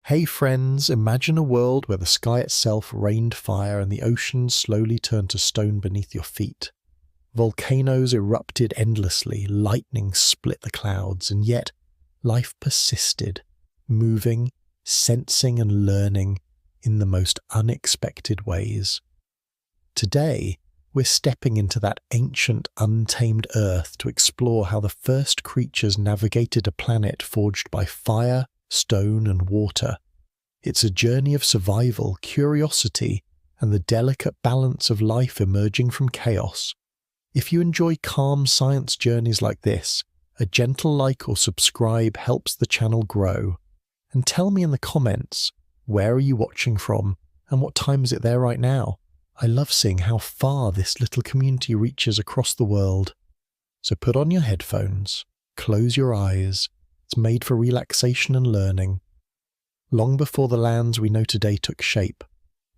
Hey friends, imagine a world where the sky itself rained fire and the oceans slowly turned to stone beneath your feet. Volcanoes erupted endlessly, lightning split the clouds, and yet life persisted, moving, sensing and learning in the most unexpected ways. Today, we're stepping into that ancient, untamed Earth to explore how the first creatures navigated a planet forged by fire, stone and water. It's a journey of survival, curiosity, and the delicate balance of life emerging from chaos. If you enjoy calm science journeys like this, a gentle like or subscribe helps the channel grow. And tell me in the comments, where are you watching from, and what time is it there right now? I love seeing how far this little community reaches across the world. So put on your headphones, close your eyes. It's made for relaxation and learning. Long before the lands we know today took shape,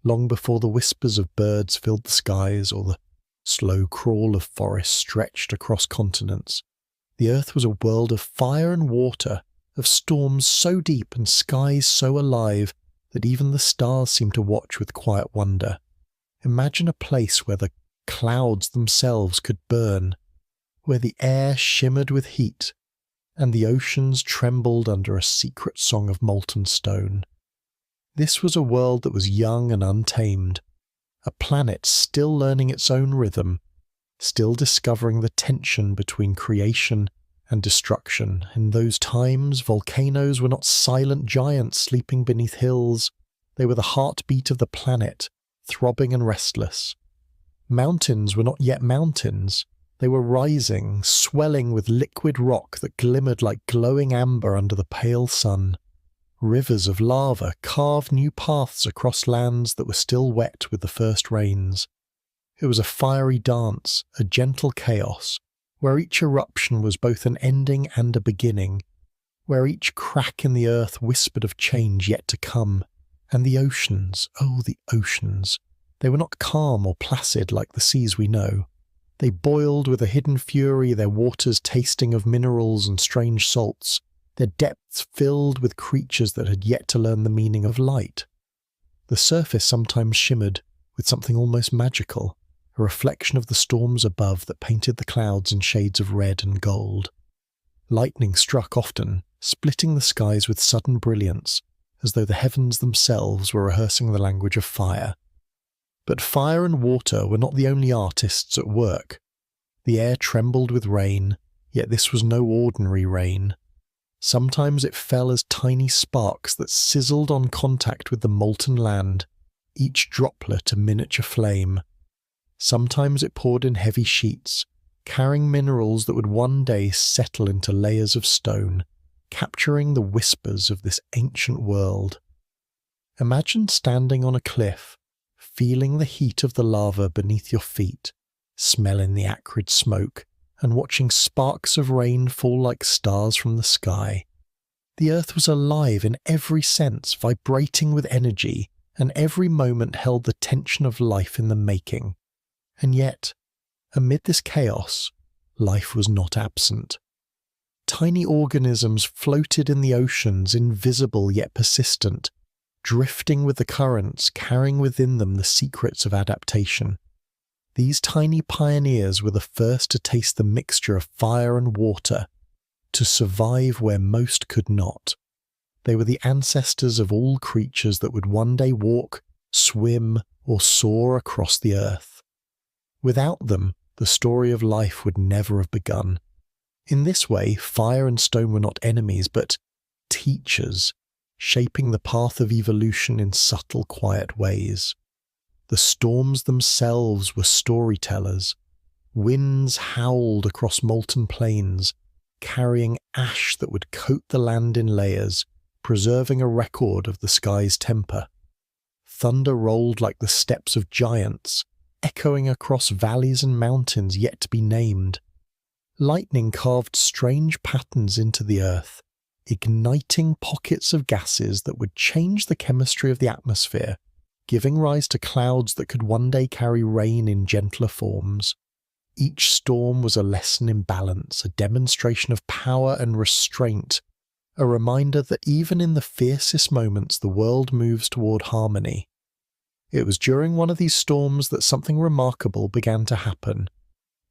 long before the whispers of birds filled the skies or the slow crawl of forests stretched across continents, the earth was a world of fire and water, of storms so deep and skies so alive that even the stars seemed to watch with quiet wonder. Imagine a place where the clouds themselves could burn, where the air shimmered with heat, and the oceans trembled under a secret song of molten stone. This was a world that was young and untamed, a planet still learning its own rhythm, still discovering the tension between creation and destruction. In those times, volcanoes were not silent giants sleeping beneath hills. They were the heartbeat of the planet, throbbing and restless. Mountains were not yet mountains. They were rising, swelling with liquid rock that glimmered like glowing amber under the pale sun. Rivers of lava carved new paths across lands that were still wet with the first rains. It was a fiery dance, a gentle chaos, where each eruption was both an ending and a beginning, where each crack in the earth whispered of change yet to come. And the oceans, oh the oceans, they were not calm or placid like the seas we know. They boiled with a hidden fury, their waters tasting of minerals and strange salts, their depths filled with creatures that had yet to learn the meaning of light. The surface sometimes shimmered with something almost magical, a reflection of the storms above that painted the clouds in shades of red and gold. Lightning struck often, splitting the skies with sudden brilliance, as though the heavens themselves were rehearsing the language of fire. But fire and water were not the only artists at work. The air trembled with rain, yet this was no ordinary rain. Sometimes it fell as tiny sparks that sizzled on contact with the molten land, each droplet a miniature flame. Sometimes it poured in heavy sheets, carrying minerals that would one day settle into layers of stone, capturing the whispers of this ancient world. Imagine standing on a cliff, feeling the heat of the lava beneath your feet, smelling the acrid smoke, and watching sparks of rain fall like stars from the sky. The earth was alive in every sense, vibrating with energy, and every moment held the tension of life in the making. And yet, amid this chaos, life was not absent. Tiny organisms floated in the oceans, invisible yet persistent, drifting with the currents, carrying within them the secrets of adaptation. These tiny pioneers were the first to taste the mixture of fire and water, to survive where most could not. They were the ancestors of all creatures that would one day walk, swim, or soar across the earth. Without them, the story of life would never have begun. In this way, fire and stone were not enemies, but teachers, shaping the path of evolution in subtle, quiet ways. The storms themselves were storytellers. Winds howled across molten plains, carrying ash that would coat the land in layers, preserving a record of the sky's temper. Thunder rolled like the steps of giants, echoing across valleys and mountains yet to be named. Lightning carved strange patterns into the earth, igniting pockets of gases that would change the chemistry of the atmosphere, giving rise to clouds that could one day carry rain in gentler forms. Each storm was a lesson in balance, a demonstration of power and restraint, a reminder that even in the fiercest moments the world moves toward harmony. It was during one of these storms that something remarkable began to happen.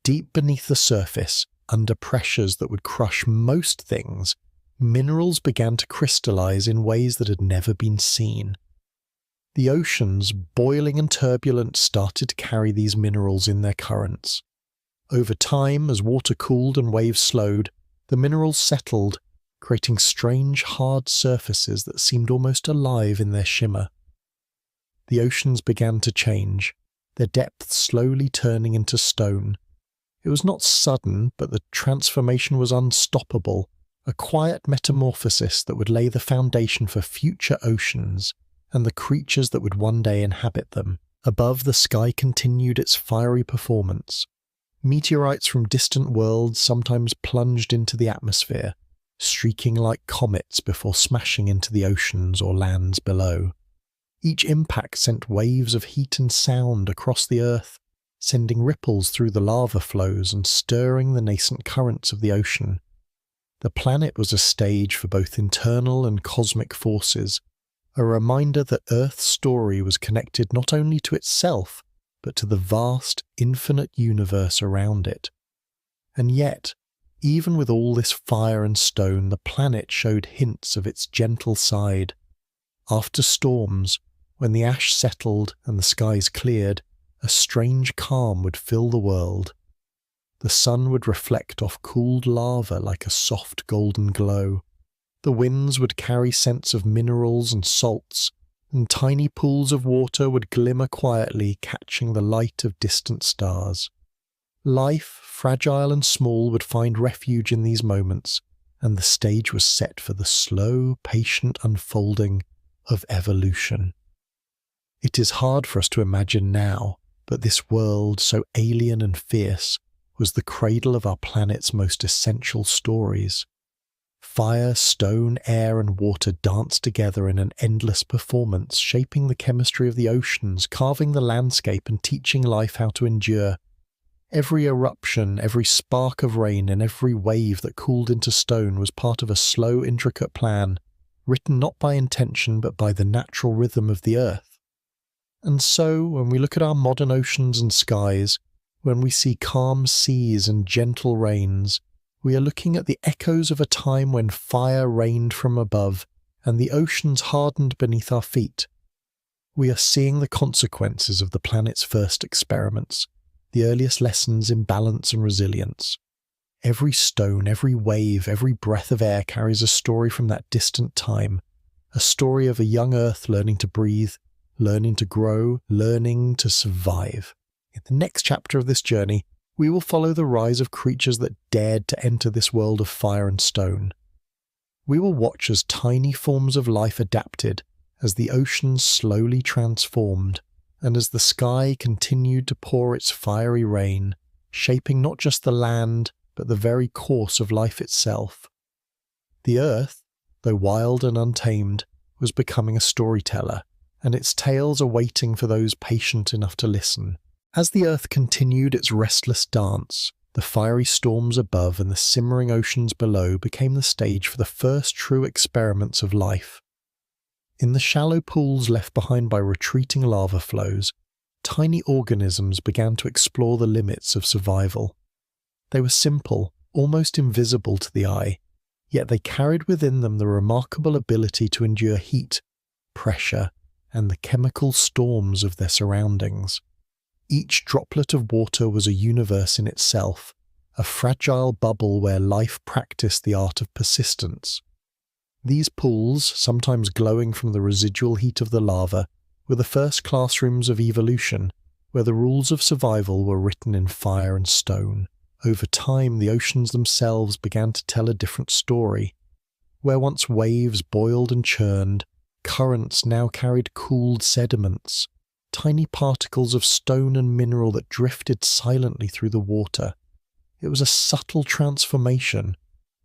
Deep beneath the surface, under pressures that would crush most things, minerals began to crystallize in ways that had never been seen. The oceans, boiling and turbulent, started to carry these minerals in their currents. Over time, as water cooled and waves slowed, the minerals settled, creating strange, hard surfaces that seemed almost alive in their shimmer. The oceans began to change, their depths slowly turning into stone. It was not sudden, but the transformation was unstoppable, a quiet metamorphosis that would lay the foundation for future oceans and the creatures that would one day inhabit them. Above, the sky continued its fiery performance. Meteorites from distant worlds sometimes plunged into the atmosphere, streaking like comets before smashing into the oceans or lands below. Each impact sent waves of heat and sound across the earth, sending ripples through the lava flows and stirring the nascent currents of the ocean. The planet was a stage for both internal and cosmic forces, a reminder that Earth's story was connected not only to itself, but to the vast, infinite universe around it. And yet, even with all this fire and stone, the planet showed hints of its gentle side. After storms, when the ash settled and the skies cleared, a strange calm would fill the world. The sun would reflect off cooled lava like a soft golden glow. The winds would carry scents of minerals and salts, and tiny pools of water would glimmer quietly, catching the light of distant stars. Life, fragile and small, would find refuge in these moments, and the stage was set for the slow, patient unfolding of evolution. It is hard for us to imagine now, but this world, so alien and fierce, was the cradle of our planet's most essential stories. Fire, stone, air, and water danced together in an endless performance, shaping the chemistry of the oceans, carving the landscape, and teaching life how to endure. Every eruption, every spark of rain, and every wave that cooled into stone was part of a slow, intricate plan, written not by intention but by the natural rhythm of the earth. And so, when we look at our modern oceans and skies, when we see calm seas and gentle rains, we are looking at the echoes of a time when fire rained from above and the oceans hardened beneath our feet. We are seeing the consequences of the planet's first experiments, the earliest lessons in balance and resilience. Every stone, every wave, every breath of air carries a story from that distant time, a story of a young Earth learning to breathe, learning to grow, learning to survive. In the next chapter of this journey, we will follow the rise of creatures that dared to enter this world of fire and stone. We will watch as tiny forms of life adapted, as the oceans slowly transformed, and as the sky continued to pour its fiery rain, shaping not just the land, but the very course of life itself. The earth, though wild and untamed, was becoming a storyteller, and its tales are waiting for those patient enough to listen. As the earth continued its restless dance, the fiery storms above and the simmering oceans below became the stage for the first true experiments of life. In the shallow pools left behind by retreating lava flows, tiny organisms began to explore the limits of survival. They were simple, almost invisible to the eye, yet they carried within them the remarkable ability to endure heat, pressure, and the chemical storms of their surroundings. Each droplet of water was a universe in itself, a fragile bubble where life practiced the art of persistence. These pools, sometimes glowing from the residual heat of the lava, were the first classrooms of evolution, where the rules of survival were written in fire and stone. Over time, the oceans themselves began to tell a different story. Where once waves boiled and churned, currents now carried cooled sediments, tiny particles of stone and mineral that drifted silently through the water. It was a subtle transformation,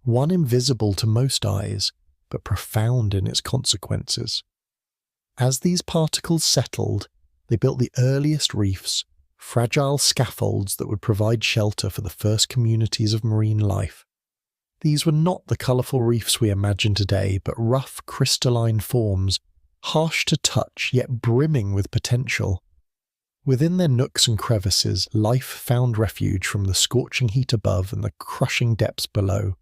one invisible to most eyes, but profound in its consequences. As these particles settled, they built the earliest reefs, fragile scaffolds that would provide shelter for the first communities of marine life. These were not the colourful reefs we imagine today, but rough crystalline forms, harsh to touch yet brimming with potential. Within their nooks and crevices, life found refuge from the scorching heat above and the crushing depths below.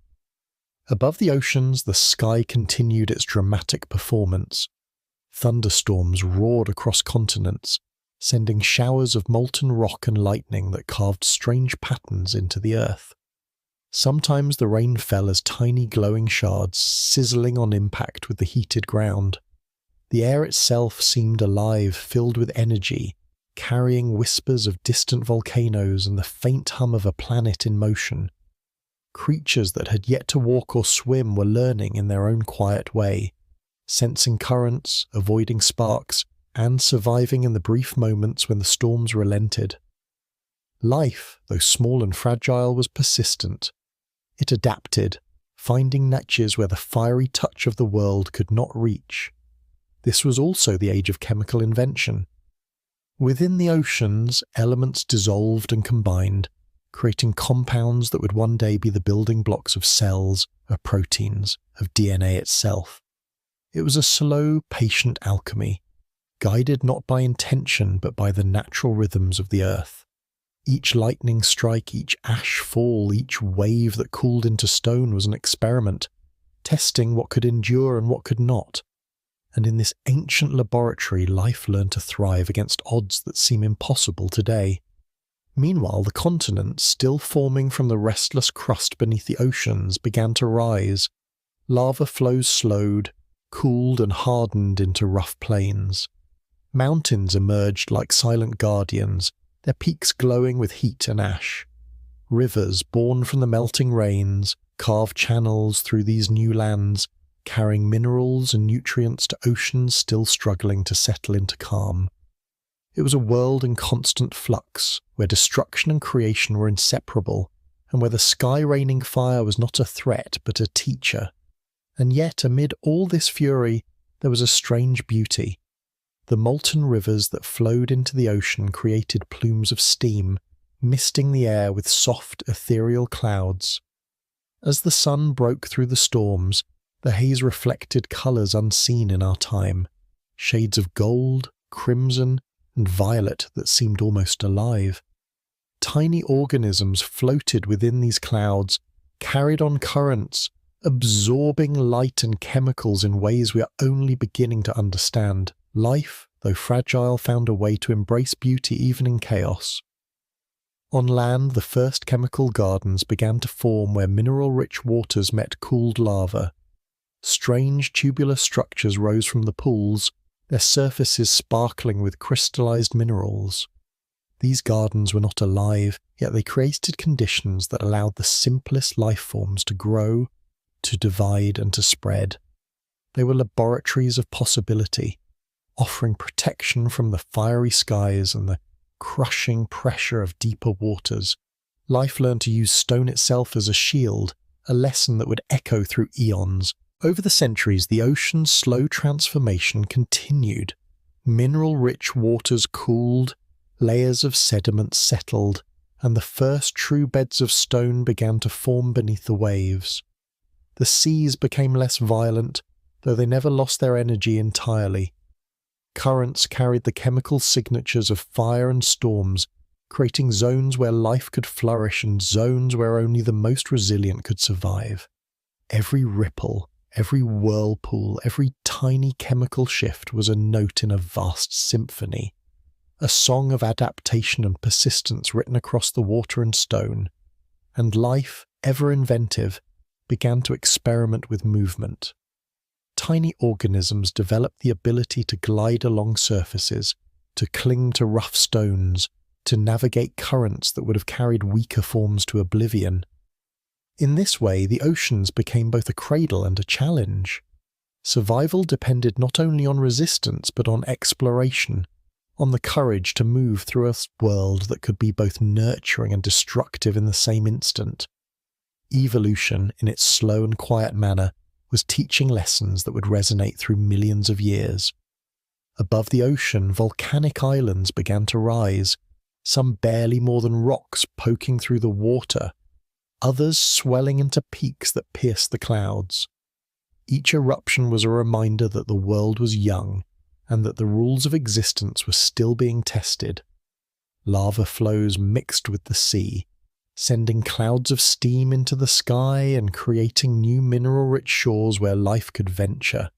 Above the oceans, the sky continued its dramatic performance. Thunderstorms roared across continents, sending showers of molten rock and lightning that carved strange patterns into the earth. Sometimes the rain fell as tiny glowing shards, sizzling on impact with the heated ground. The air itself seemed alive, filled with energy, carrying whispers of distant volcanoes and the faint hum of a planet in motion. Creatures that had yet to walk or swim were learning in their own quiet way, sensing currents, avoiding sparks, and surviving in the brief moments when the storms relented. Life, though small and fragile, was persistent. It adapted, finding niches where the fiery touch of the world could not reach. This was also the age of chemical invention. Within the oceans, elements dissolved and combined, creating compounds that would one day be the building blocks of cells, of proteins, of DNA itself. It was a slow, patient alchemy, guided not by intention but by the natural rhythms of the earth. Each lightning strike, each ash fall, each wave that cooled into stone was an experiment, testing what could endure and what could not. And in this ancient laboratory, life learned to thrive against odds that seem impossible today. Meanwhile, the continents, still forming from the restless crust beneath the oceans, began to rise. Lava flows slowed, cooled and hardened into rough plains. Mountains emerged like silent guardians, their peaks glowing with heat and ash. Rivers, born from the melting rains, carved channels through these new lands, carrying minerals and nutrients to oceans still struggling to settle into calm. It was a world in constant flux, where destruction and creation were inseparable, and where the sky raining fire was not a threat but a teacher. And yet, amid all this fury, there was a strange beauty. The molten rivers that flowed into the ocean created plumes of steam, misting the air with soft, ethereal clouds. As the sun broke through the storms, the haze reflected colours unseen in our time, shades of gold, crimson, and violet that seemed almost alive. Tiny organisms floated within these clouds, carried on currents, absorbing light and chemicals in ways we are only beginning to understand. Life, though fragile, found a way to embrace beauty even in chaos. On land, the first chemical gardens began to form where mineral-rich waters met cooled lava. Strange tubular structures rose from the pools, their surfaces sparkling with crystallized minerals. These gardens were not alive, yet they created conditions that allowed the simplest life forms to grow, to divide and to spread. They were laboratories of possibility, offering protection from the fiery skies and the crushing pressure of deeper waters. Life learned to use stone itself as a shield, a lesson that would echo through eons. Over the centuries, the ocean's slow transformation continued. Mineral-rich waters cooled, layers of sediment settled, and the first true beds of stone began to form beneath the waves. The seas became less violent, though they never lost their energy entirely. Currents carried the chemical signatures of fire and storms, creating zones where life could flourish and zones where only the most resilient could survive. Every ripple, every whirlpool, every tiny chemical shift was a note in a vast symphony, a song of adaptation and persistence written across the water and stone, and life, ever inventive, began to experiment with movement. Tiny organisms developed the ability to glide along surfaces, to cling to rough stones, to navigate currents that would have carried weaker forms to oblivion. In this way, the oceans became both a cradle and a challenge. Survival depended not only on resistance but on exploration, on the courage to move through a world that could be both nurturing and destructive in the same instant. Evolution, in its slow and quiet manner, was teaching lessons that would resonate through millions of years. Above the ocean, volcanic islands began to rise, some barely more than rocks poking through the water, others swelling into peaks that pierced the clouds. Each eruption was a reminder that the world was young and that the rules of existence were still being tested. Lava flows mixed with the sea, sending clouds of steam into the sky and creating new mineral-rich shores where life could venture.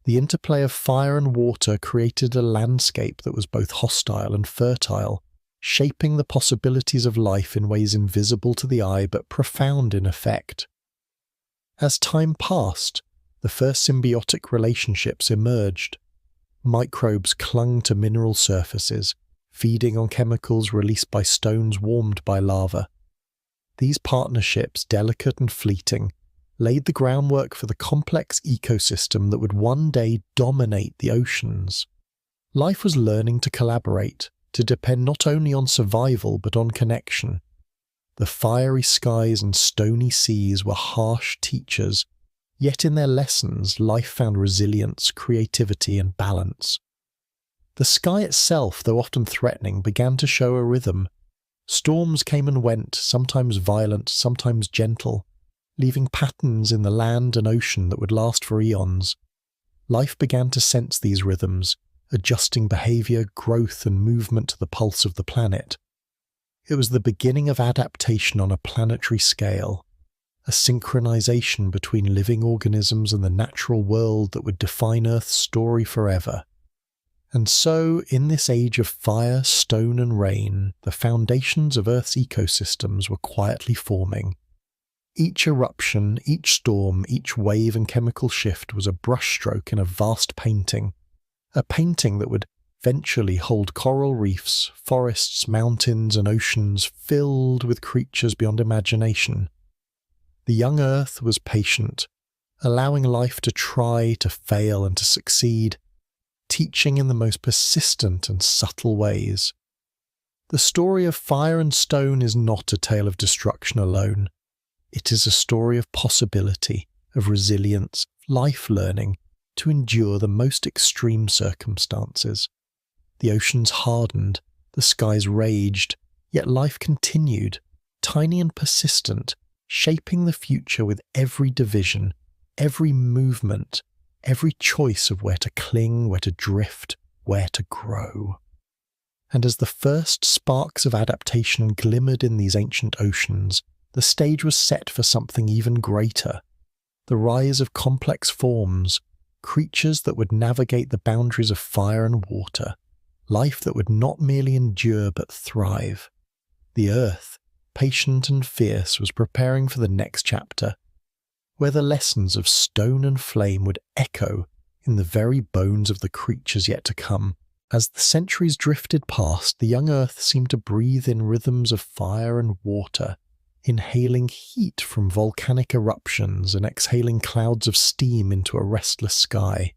The interplay of fire and water created a landscape that was both hostile and fertile, shaping the possibilities of life in ways invisible to the eye but profound in effect. As time passed, the first symbiotic relationships emerged. Microbes clung to mineral surfaces, feeding on chemicals released by stones warmed by lava. These partnerships, delicate and fleeting, laid the groundwork for the complex ecosystem that would one day dominate the oceans. Life was learning to collaborate, to depend not only on survival but on connection. The fiery skies and stony seas were harsh teachers, yet in their lessons life found resilience, creativity and balance. The sky itself, though often threatening, began to show a rhythm. Storms came and went, sometimes violent, sometimes gentle, leaving patterns in the land and ocean that would last for eons. Life began to sense these rhythms, adjusting behavior, growth and movement to the pulse of the planet. It was the beginning of adaptation on a planetary scale, a synchronization between living organisms and the natural world that would define Earth's story forever. And so, in this age of fire, stone and rain, the foundations of Earth's ecosystems were quietly forming. Each eruption, each storm, each wave and chemical shift was a brushstroke in a vast painting, a painting that would eventually hold coral reefs, forests, mountains and oceans filled with creatures beyond imagination. The young Earth was patient, allowing life to try, to fail and to succeed, teaching in the most persistent and subtle ways. The story of fire and stone is not a tale of destruction alone. It is a story of possibility, of resilience, life learning to endure the most extreme circumstances. The oceans hardened, the skies raged, yet life continued, tiny and persistent, shaping the future with every division, every movement, every choice of where to cling, where to drift, where to grow. And as the first sparks of adaptation glimmered in these ancient oceans, the stage was set for something even greater, the rise of complex forms, creatures that would navigate the boundaries of fire and water, life that would not merely endure but thrive. The Earth, patient and fierce, was preparing for the next chapter, where the lessons of stone and flame would echo in the very bones of the creatures yet to come. As the centuries drifted past, the young Earth seemed to breathe in rhythms of fire and water, inhaling heat from volcanic eruptions and exhaling clouds of steam into a restless sky.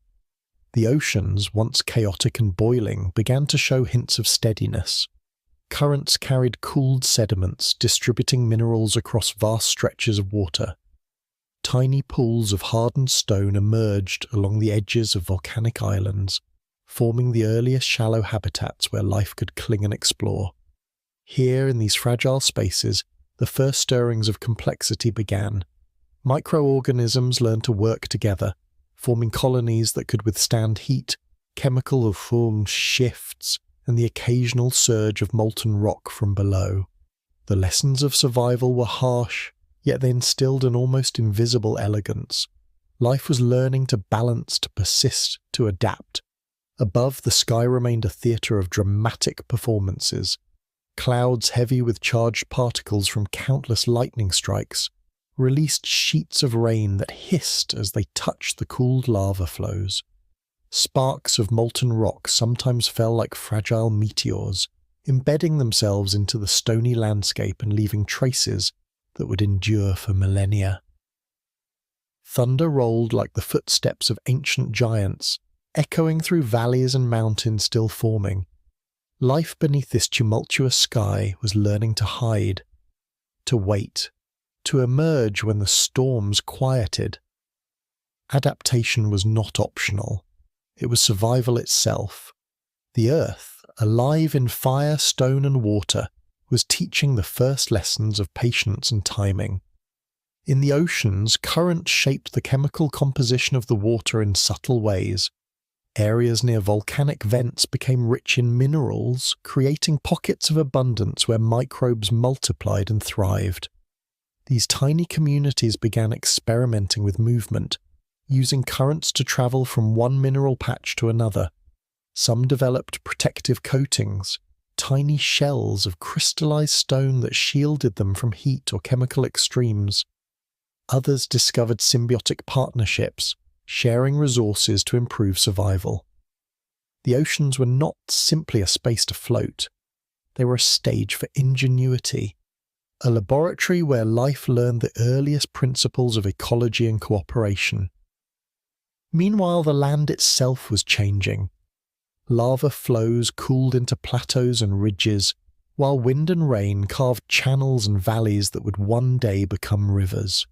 The oceans, once chaotic and boiling, began to show hints of steadiness. Currents carried cooled sediments, distributing minerals across vast stretches of water. Tiny pools of hardened stone emerged along the edges of volcanic islands, forming the earliest shallow habitats where life could cling and explore. Here, in these fragile spaces, the first stirrings of complexity began. Microorganisms learned to work together, forming colonies that could withstand heat, chemical shifts, and the occasional surge of molten rock from below. The lessons of survival were harsh, yet they instilled an almost invisible elegance. Life was learning to balance, to persist, to adapt. Above, the sky remained a theatre of dramatic performances. Clouds heavy with charged particles from countless lightning strikes released sheets of rain that hissed as they touched the cooled lava flows. Sparks of molten rock sometimes fell like fragile meteors, embedding themselves into the stony landscape and leaving traces that would endure for millennia. Thunder rolled like the footsteps of ancient giants, echoing through valleys and mountains still forming. Life beneath this tumultuous sky was learning to hide, to wait, to emerge when the storms quieted. Adaptation was not optional. It was survival itself. The Earth, alive in fire, stone and water, was teaching the first lessons of patience and timing. In the oceans, currents shaped the chemical composition of the water in subtle ways. Areas near volcanic vents became rich in minerals, creating pockets of abundance where microbes multiplied and thrived. These tiny communities began experimenting with movement, using currents to travel from one mineral patch to another. Some developed protective coatings, tiny shells of crystallized stone that shielded them from heat or chemical extremes. Others discovered symbiotic partnerships, sharing resources to improve survival. The oceans were not simply a space to float. They were a stage for ingenuity, a laboratory where life learned the earliest principles of ecology and cooperation. Meanwhile, the land itself was changing. Lava flows cooled into plateaus and ridges, while wind and rain carved channels and valleys that would one day become rivers.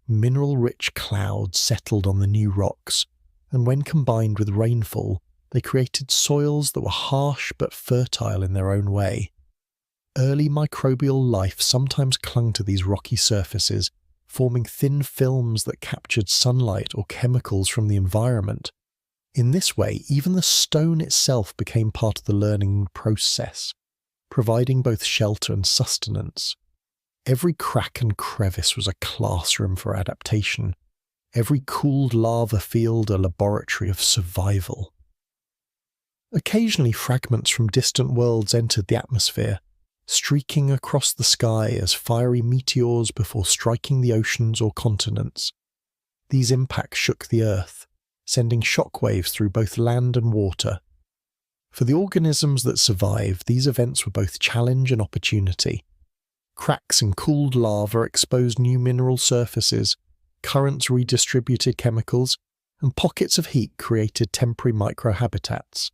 Mineral-rich clouds settled on the new rocks, and when combined with rainfall, they created soils that were harsh but fertile in their own way. Early microbial life sometimes clung to these rocky surfaces, forming thin films that captured sunlight or chemicals from the environment. In this way, even the stone itself became part of the learning process, providing both shelter and sustenance. Every crack and crevice was a classroom for adaptation, every cooled lava field a laboratory of survival. Occasionally, fragments from distant worlds entered the atmosphere, streaking across the sky as fiery meteors before striking the oceans or continents. These impacts shook the earth, sending shockwaves through both land and water. For the organisms that survived, these events were both challenge and opportunity. Cracks in cooled lava exposed new mineral surfaces, currents redistributed chemicals, and pockets of heat created temporary microhabitats.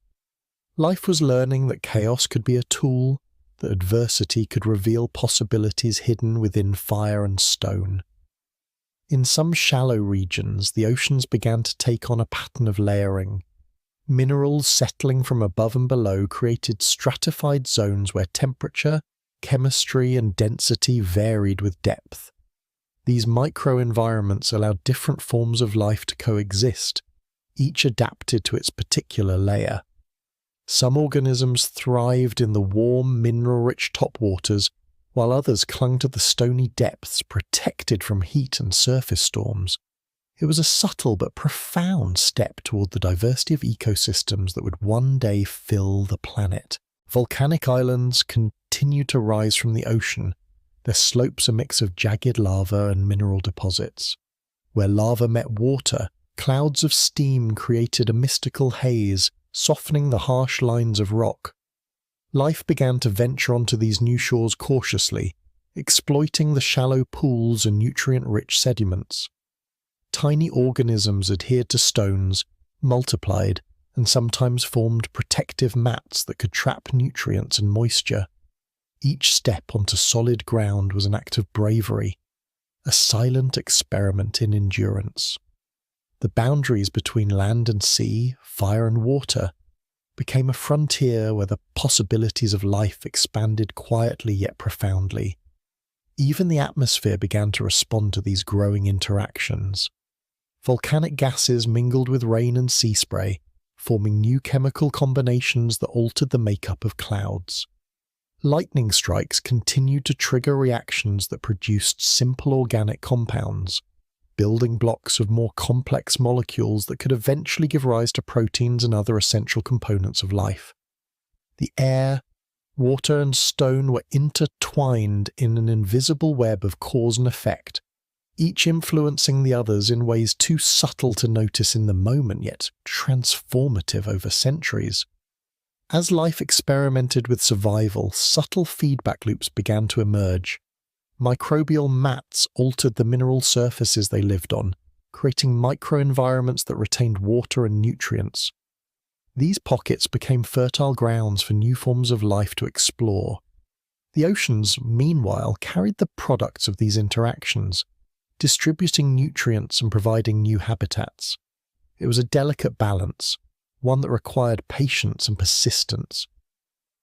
Life was learning that chaos could be a tool, that adversity could reveal possibilities hidden within fire and stone. In some shallow regions, the oceans began to take on a pattern of layering. Minerals settling from above and below created stratified zones where temperature, chemistry, and density varied with depth. These microenvironments allowed different forms of life to coexist, each adapted to its particular layer. Some organisms thrived in the warm, mineral-rich topwaters, while others clung to the stony depths, protected from heat and surface storms. It was a subtle but profound step toward the diversity of ecosystems that would one day fill the planet. Volcanic islands continued to rise from the ocean, their slopes a mix of jagged lava and mineral deposits. Where lava met water, clouds of steam created a mystical haze, softening the harsh lines of rock. Life began to venture onto these new shores cautiously, exploiting the shallow pools and nutrient-rich sediments. Tiny organisms adhered to stones, multiplied, and sometimes formed protective mats that could trap nutrients and moisture. Each step onto solid ground was an act of bravery, a silent experiment in endurance. The boundaries between land and sea, fire and water, became a frontier where the possibilities of life expanded quietly yet profoundly. Even the atmosphere began to respond to these growing interactions. Volcanic gases mingled with rain and sea spray, forming new chemical combinations that altered the makeup of clouds. Lightning strikes continued to trigger reactions that produced simple organic compounds, building blocks of more complex molecules that could eventually give rise to proteins and other essential components of life. The air, water, and stone were intertwined in an invisible web of cause and effect, each influencing the others in ways too subtle to notice in the moment, yet transformative over centuries. As life experimented with survival, subtle feedback loops began to emerge. Microbial mats altered the mineral surfaces they lived on, creating microenvironments that retained water and nutrients. These pockets became fertile grounds for new forms of life to explore. The oceans, meanwhile, carried the products of these interactions, distributing nutrients and providing new habitats. It was a delicate balance, one that required patience and persistence.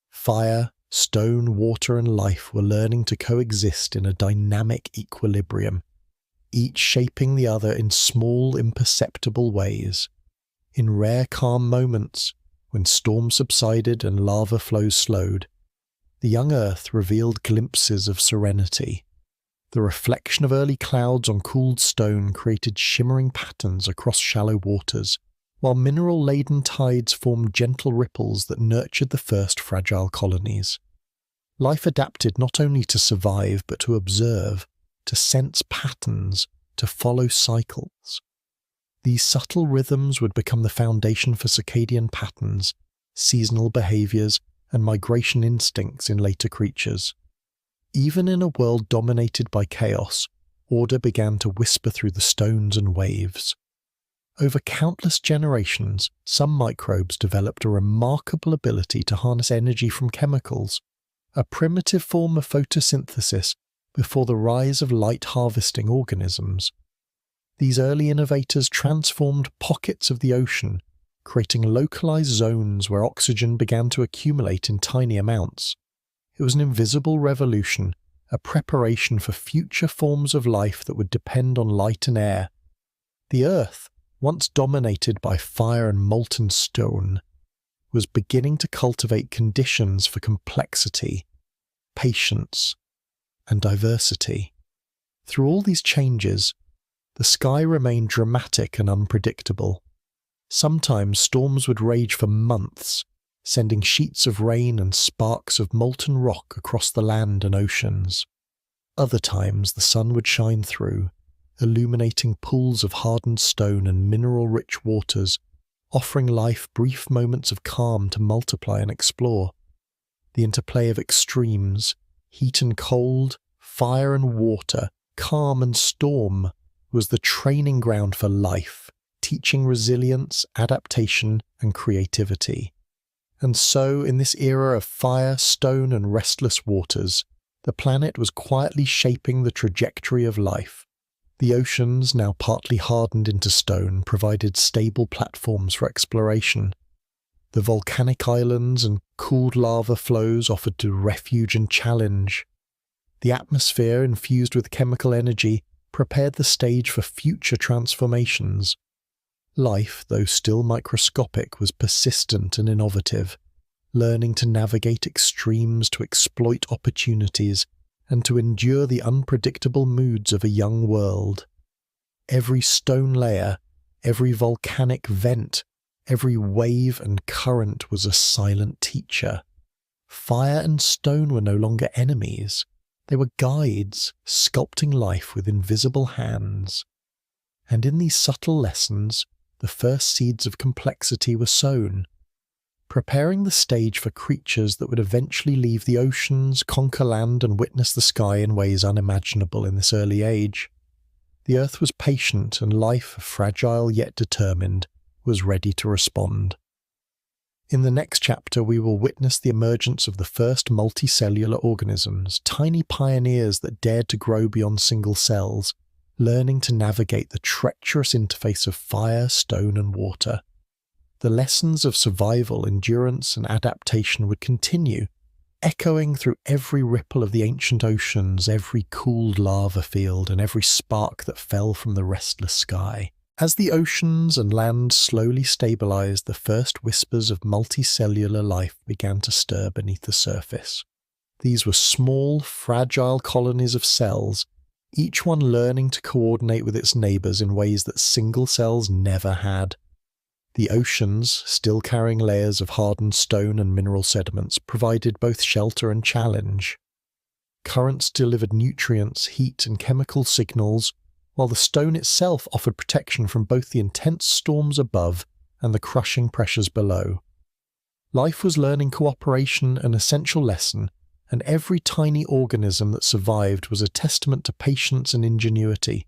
Fire, Stone, water, and life were learning to coexist in a dynamic equilibrium, each shaping the other in small, imperceptible ways. In rare calm moments, when storms subsided and lava flows slowed, the young Earth revealed glimpses of serenity. The reflection of early clouds on cooled stone created shimmering patterns across shallow waters, while mineral-laden tides formed gentle ripples that nurtured the first fragile colonies. Life adapted not only to survive but to observe, to sense patterns, to follow cycles. These subtle rhythms would become the foundation for circadian patterns, seasonal behaviors, and migration instincts in later creatures. Even in a world dominated by chaos, order began to whisper through the stones and waves. Over countless generations, some microbes developed a remarkable ability to harness energy from chemicals, a primitive form of photosynthesis before the rise of light-harvesting organisms. These early innovators transformed pockets of the ocean, creating localized zones where oxygen began to accumulate in tiny amounts. It was an invisible revolution, a preparation for future forms of life that would depend on light and air. The Earth, once dominated by fire and molten stone, was beginning to cultivate conditions for complexity, patience, and diversity. Through all these changes, the sky remained dramatic and unpredictable. Sometimes storms would rage for months, sending sheets of rain and sparks of molten rock across the land and oceans. Other times the sun would shine through, illuminating pools of hardened stone and mineral-rich waters, offering life brief moments of calm to multiply and explore. The interplay of extremes, heat and cold, fire and water, calm and storm, was the training ground for life, teaching resilience, adaptation, and creativity. And so, in this era of fire, stone, and restless waters, the planet was quietly shaping the trajectory of life. The oceans, now partly hardened into stone, provided stable platforms for exploration. The volcanic islands and cooled lava flows offered refuge and challenge. The atmosphere, infused with chemical energy, prepared the stage for future transformations. Life, though still microscopic, was persistent and innovative, learning to navigate extremes, to exploit opportunities, and to endure the unpredictable moods of a young world. Every stone layer, every volcanic vent, every wave and current was a silent teacher. Fire and stone were no longer enemies. They were guides, sculpting life with invisible hands. And in these subtle lessons, the first seeds of complexity were sown, preparing the stage for creatures that would eventually leave the oceans, conquer land, and witness the sky in ways unimaginable in this early age. The Earth was patient, and life, fragile yet determined, was ready to respond. In the next chapter, we will witness the emergence of the first multicellular organisms, tiny pioneers that dared to grow beyond single cells, learning to navigate the treacherous interface of fire, stone, and water. The lessons of survival, endurance, and adaptation would continue, echoing through every ripple of the ancient oceans, every cooled lava field, and every spark that fell from the restless sky. As the oceans and land slowly stabilized, the first whispers of multicellular life began to stir beneath the surface. These were small, fragile colonies of cells, each one learning to coordinate with its neighbors in ways that single cells never had. The oceans, still carrying layers of hardened stone and mineral sediments, provided both shelter and challenge. Currents delivered nutrients, heat, and chemical signals, while the stone itself offered protection from both the intense storms above and the crushing pressures below. Life was learning cooperation, an essential lesson, and every tiny organism that survived was a testament to patience and ingenuity.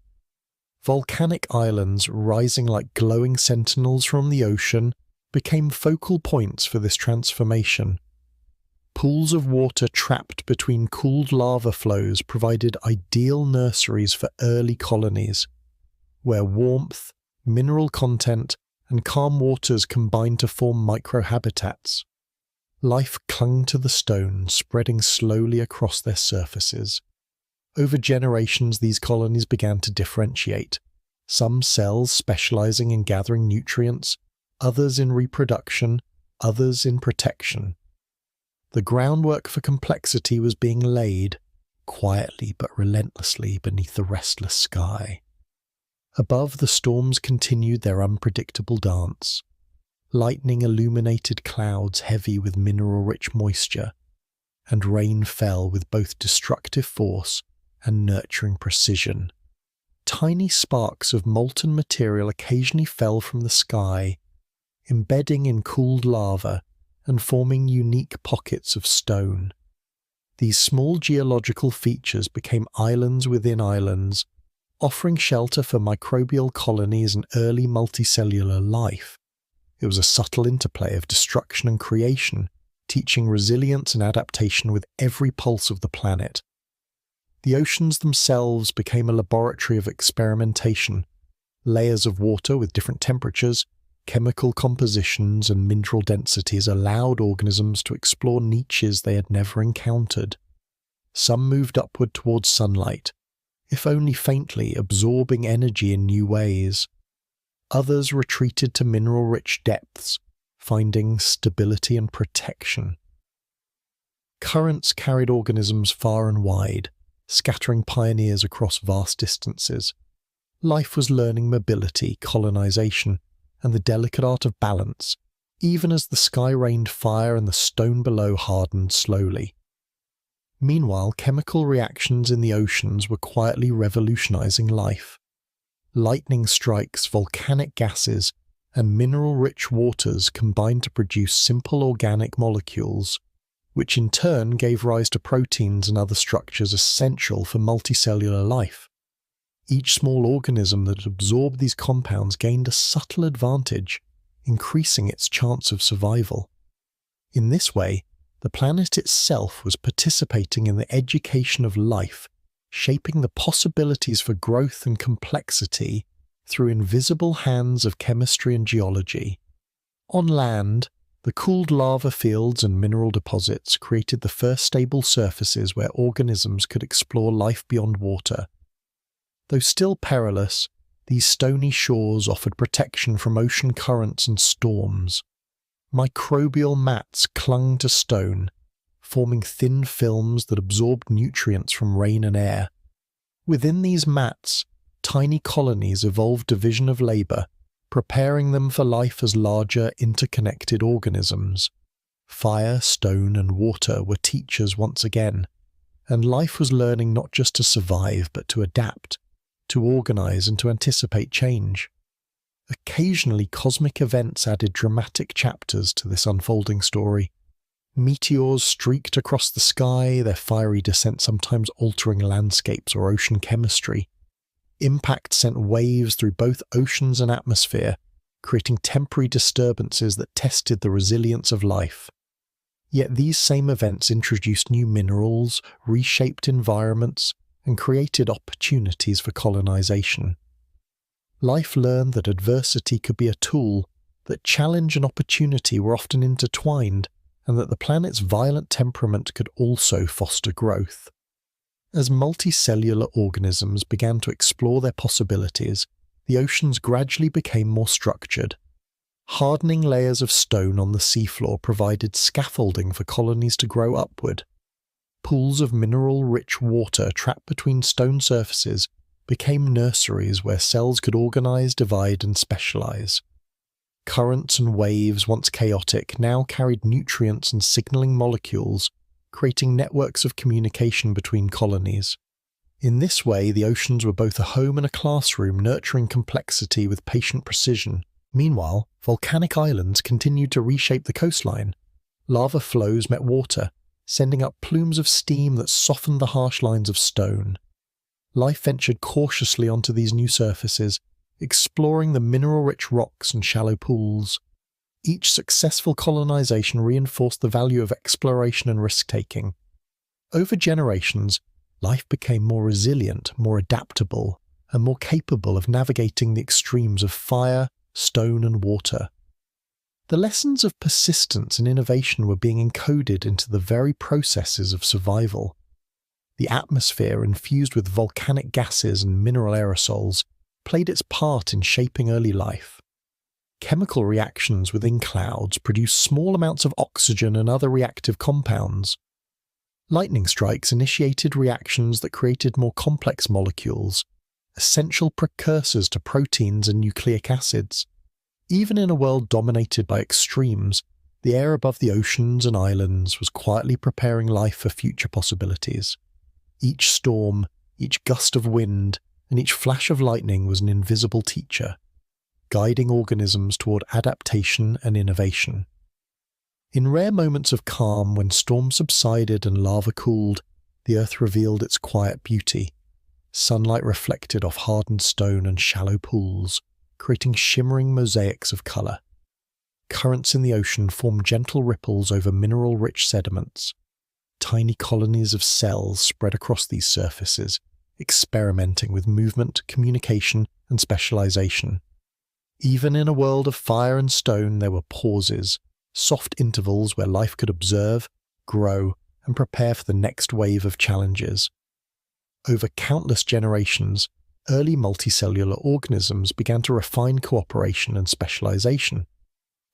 Volcanic islands, rising like glowing sentinels from the ocean, became focal points for this transformation. Pools of water trapped between cooled lava flows provided ideal nurseries for early colonies, where warmth, mineral content, and calm waters combined to form microhabitats. Life clung to the stone, spreading slowly across their surfaces. Over generations, these colonies began to differentiate, some cells specializing in gathering nutrients, others in reproduction, others in protection. The groundwork for complexity was being laid, quietly but relentlessly, beneath the restless sky. Above, the storms continued their unpredictable dance. Lightning illuminated clouds heavy with mineral-rich moisture, and rain fell with both destructive force and nurturing precision. Tiny sparks of molten material occasionally fell from the sky, embedding in cooled lava and forming unique pockets of stone. These small geological features became islands within islands, offering shelter for microbial colonies and early multicellular life. It was a subtle interplay of destruction and creation, teaching resilience and adaptation with every pulse of the planet. The oceans themselves became a laboratory of experimentation. Layers of water with different temperatures, chemical compositions, and mineral densities allowed organisms to explore niches they had never encountered. Some moved upward towards sunlight, if only faintly, absorbing energy in new ways. Others retreated to mineral-rich depths, finding stability and protection. Currents carried organisms far and wide, scattering pioneers across vast distances. Life was learning mobility, colonization, and the delicate art of balance, even as the sky rained fire and the stone below hardened slowly. Meanwhile, chemical reactions in the oceans were quietly revolutionizing life. Lightning strikes, volcanic gases, and mineral-rich waters combined to produce simple organic molecules, which in turn gave rise to proteins and other structures essential for multicellular life. Each small organism that absorbed these compounds gained a subtle advantage, increasing its chance of survival. In this way, the planet itself was participating in the education of life, shaping the possibilities for growth and complexity through invisible hands of chemistry and geology. On land, the cooled lava fields and mineral deposits created the first stable surfaces where organisms could explore life beyond water. Though still perilous, these stony shores offered protection from ocean currents and storms. Microbial mats clung to stone, forming thin films that absorbed nutrients from rain and air. Within these mats, tiny colonies evolved division of labor, preparing them for life as larger, interconnected organisms. Fire, stone, and water were teachers once again, and life was learning not just to survive, but to adapt, to organize, and to anticipate change. Occasionally, cosmic events added dramatic chapters to this unfolding story. Meteors streaked across the sky, their fiery descent sometimes altering landscapes or ocean chemistry. Impact sent waves through both oceans and atmosphere, creating temporary disturbances that tested the resilience of life. Yet these same events introduced new minerals, reshaped environments, and created opportunities for colonization. Life learned that adversity could be a tool, that challenge and opportunity were often intertwined, and that the planet's violent temperament could also foster growth. As multicellular organisms began to explore their possibilities, the oceans gradually became more structured. Hardening layers of stone on the seafloor provided scaffolding for colonies to grow upward. Pools of mineral-rich water trapped between stone surfaces became nurseries where cells could organize, divide, and specialize. Currents and waves, once chaotic, now carried nutrients and signaling molecules, creating networks of communication between colonies. In this way, the oceans were both a home and a classroom, nurturing complexity with patient precision. Meanwhile, volcanic islands continued to reshape the coastline. Lava flows met water, sending up plumes of steam that softened the harsh lines of stone. Life ventured cautiously onto these new surfaces, exploring the mineral-rich rocks and shallow pools. Each successful colonization reinforced the value of exploration and risk-taking. Over generations, life became more resilient, more adaptable, and more capable of navigating the extremes of fire, stone, and water. The lessons of persistence and innovation were being encoded into the very processes of survival. The atmosphere, infused with volcanic gases and mineral aerosols, played its part in shaping early life. Chemical reactions within clouds produced small amounts of oxygen and other reactive compounds. Lightning strikes initiated reactions that created more complex molecules, essential precursors to proteins and nucleic acids. Even in a world dominated by extremes, the air above the oceans and islands was quietly preparing life for future possibilities. Each storm, each gust of wind, and each flash of lightning was an invisible teacher, guiding organisms toward adaptation and innovation. In rare moments of calm, when storms subsided and lava cooled, the earth revealed its quiet beauty. Sunlight reflected off hardened stone and shallow pools, creating shimmering mosaics of colour. Currents in the ocean formed gentle ripples over mineral-rich sediments. Tiny colonies of cells spread across these surfaces, experimenting with movement, communication, and specialization. Even in a world of fire and stone, there were pauses, soft intervals where life could observe, grow, and prepare for the next wave of challenges. Over countless generations, early multicellular organisms began to refine cooperation and specialization.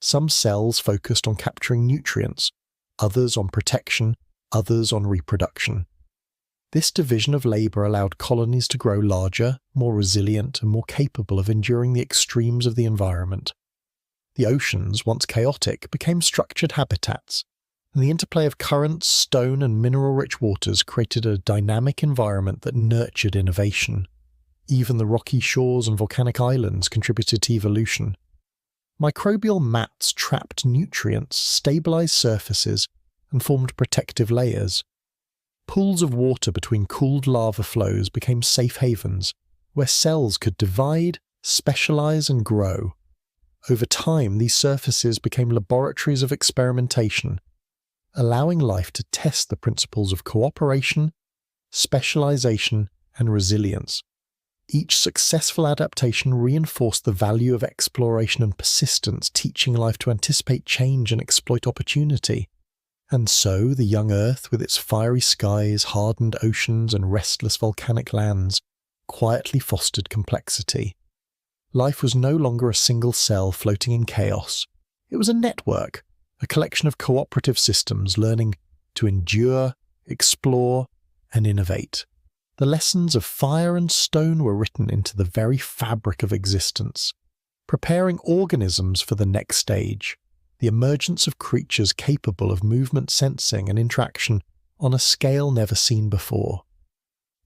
Some cells focused on capturing nutrients, others on protection, others on reproduction. This division of labor allowed colonies to grow larger, more resilient, and more capable of enduring the extremes of the environment. The oceans, once chaotic, became structured habitats, and the interplay of currents, stone, and mineral-rich waters created a dynamic environment that nurtured innovation. Even the rocky shores and volcanic islands contributed to evolution. Microbial mats trapped nutrients, stabilized surfaces, and formed protective layers. Pools of water between cooled lava flows became safe havens, where cells could divide, specialize, and grow. Over time, these surfaces became laboratories of experimentation, allowing life to test the principles of cooperation, specialization, and resilience. Each successful adaptation reinforced the value of exploration and persistence, teaching life to anticipate change and exploit opportunity. And so, the young Earth, with its fiery skies, hardened oceans, and restless volcanic lands, quietly fostered complexity. Life was no longer a single cell floating in chaos. It was a network, a collection of cooperative systems learning to endure, explore, and innovate. The lessons of fire and stone were written into the very fabric of existence, preparing organisms for the next stage, the emergence of creatures capable of movement sensing and interaction on a scale never seen before.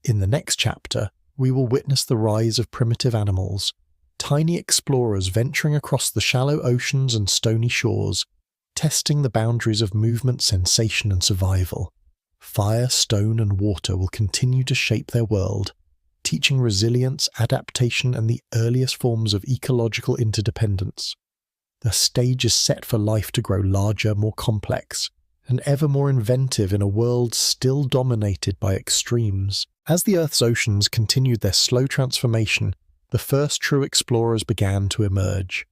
In the next chapter, we will witness the rise of primitive animals, tiny explorers venturing across the shallow oceans and stony shores, testing the boundaries of movement, sensation, and survival. Fire, stone, and water will continue to shape their world, teaching resilience, adaptation, and the earliest forms of ecological interdependence. The stage is set for life to grow larger, more complex, and ever more inventive in a world still dominated by extremes. As the Earth's oceans continued their slow transformation, the first true explorers began to emerge.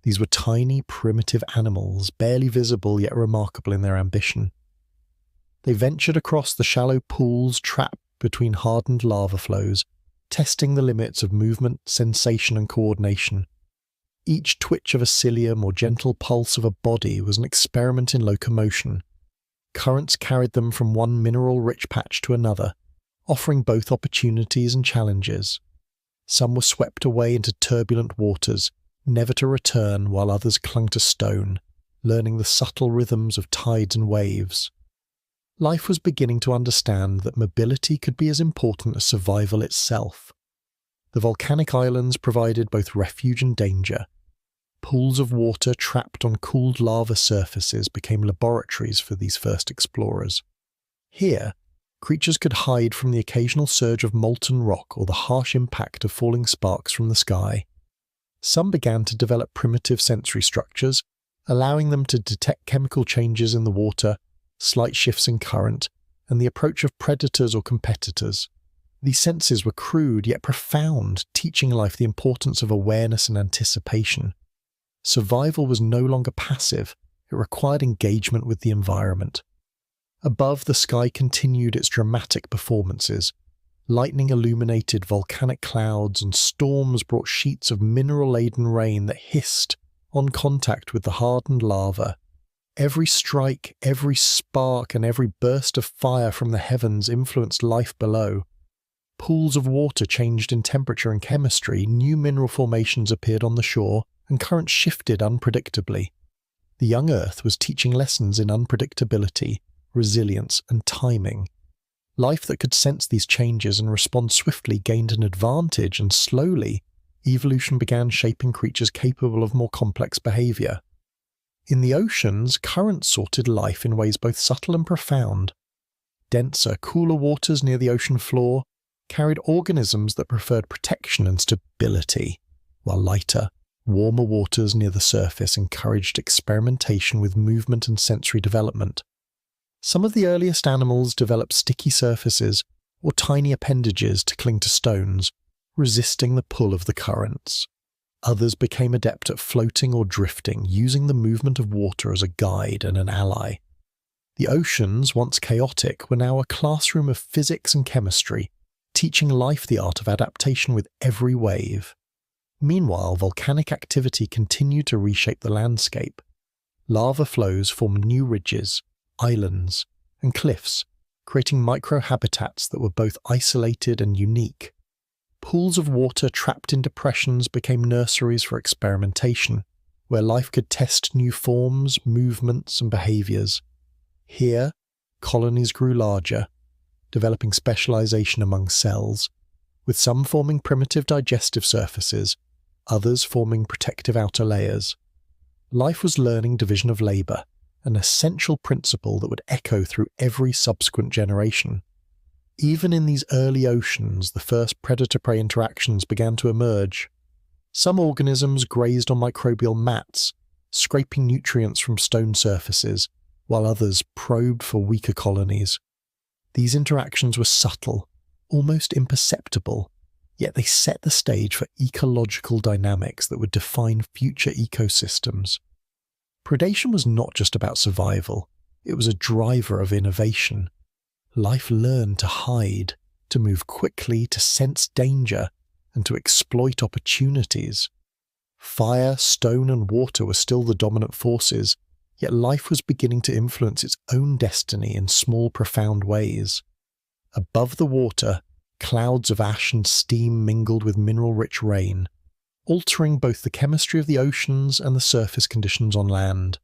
These were tiny, primitive animals, barely visible yet remarkable in their ambition. They ventured across the shallow pools trapped between hardened lava flows, testing the limits of movement, sensation, and coordination. Each twitch of a cilium or gentle pulse of a body was an experiment in locomotion. Currents carried them from one mineral-rich patch to another, offering both opportunities and challenges. Some were swept away into turbulent waters, never to return, while others clung to stone, learning the subtle rhythms of tides and waves. Life was beginning to understand that mobility could be as important as survival itself. The volcanic islands provided both refuge and danger. Pools of water trapped on cooled lava surfaces became laboratories for these first explorers. Here, creatures could hide from the occasional surge of molten rock or the harsh impact of falling sparks from the sky. Some began to develop primitive sensory structures, allowing them to detect chemical changes in the water, slight shifts in current, and the approach of predators or competitors. These senses were crude yet profound, teaching life the importance of awareness and anticipation. Survival was no longer passive, it required engagement with the environment. Above, the sky continued its dramatic performances. Lightning illuminated volcanic clouds, and storms brought sheets of mineral-laden rain that hissed on contact with the hardened lava. Every strike, every spark, and every burst of fire from the heavens influenced life below. Pools of water changed in temperature and chemistry, new mineral formations appeared on the shore, and currents shifted unpredictably. The young Earth was teaching lessons in unpredictability, resilience, and timing. Life that could sense these changes and respond swiftly gained an advantage, and slowly, evolution began shaping creatures capable of more complex behavior. In the oceans, currents sorted life in ways both subtle and profound. Denser, cooler waters near the ocean floor carried organisms that preferred protection and stability, while lighter, warmer waters near the surface encouraged experimentation with movement and sensory development. Some of the earliest animals developed sticky surfaces or tiny appendages to cling to stones, resisting the pull of the currents. Others became adept at floating or drifting, using the movement of water as a guide and an ally. The oceans, once chaotic, were now a classroom of physics and chemistry, teaching life the art of adaptation with every wave. Meanwhile, volcanic activity continued to reshape the landscape. Lava flows formed new ridges, islands, and cliffs, creating microhabitats that were both isolated and unique. Pools of water trapped in depressions became nurseries for experimentation, where life could test new forms, movements, and behaviors. Here, colonies grew larger, developing specialization among cells, with some forming primitive digestive surfaces, others forming protective outer layers. Life was learning division of labor, an essential principle that would echo through every subsequent generation. Even in these early oceans, the first predator-prey interactions began to emerge. Some organisms grazed on microbial mats, scraping nutrients from stone surfaces, while others probed for weaker colonies. These interactions were subtle, almost imperceptible, yet they set the stage for ecological dynamics that would define future ecosystems. Predation was not just about survival, it was a driver of innovation. Life learned to hide, to move quickly, to sense danger, and to exploit opportunities. Fire, stone, and water were still the dominant forces, yet life was beginning to influence its own destiny in small, profound ways. Above the water, clouds of ash and steam mingled with mineral-rich rain, altering both the chemistry of the oceans and the surface conditions on land.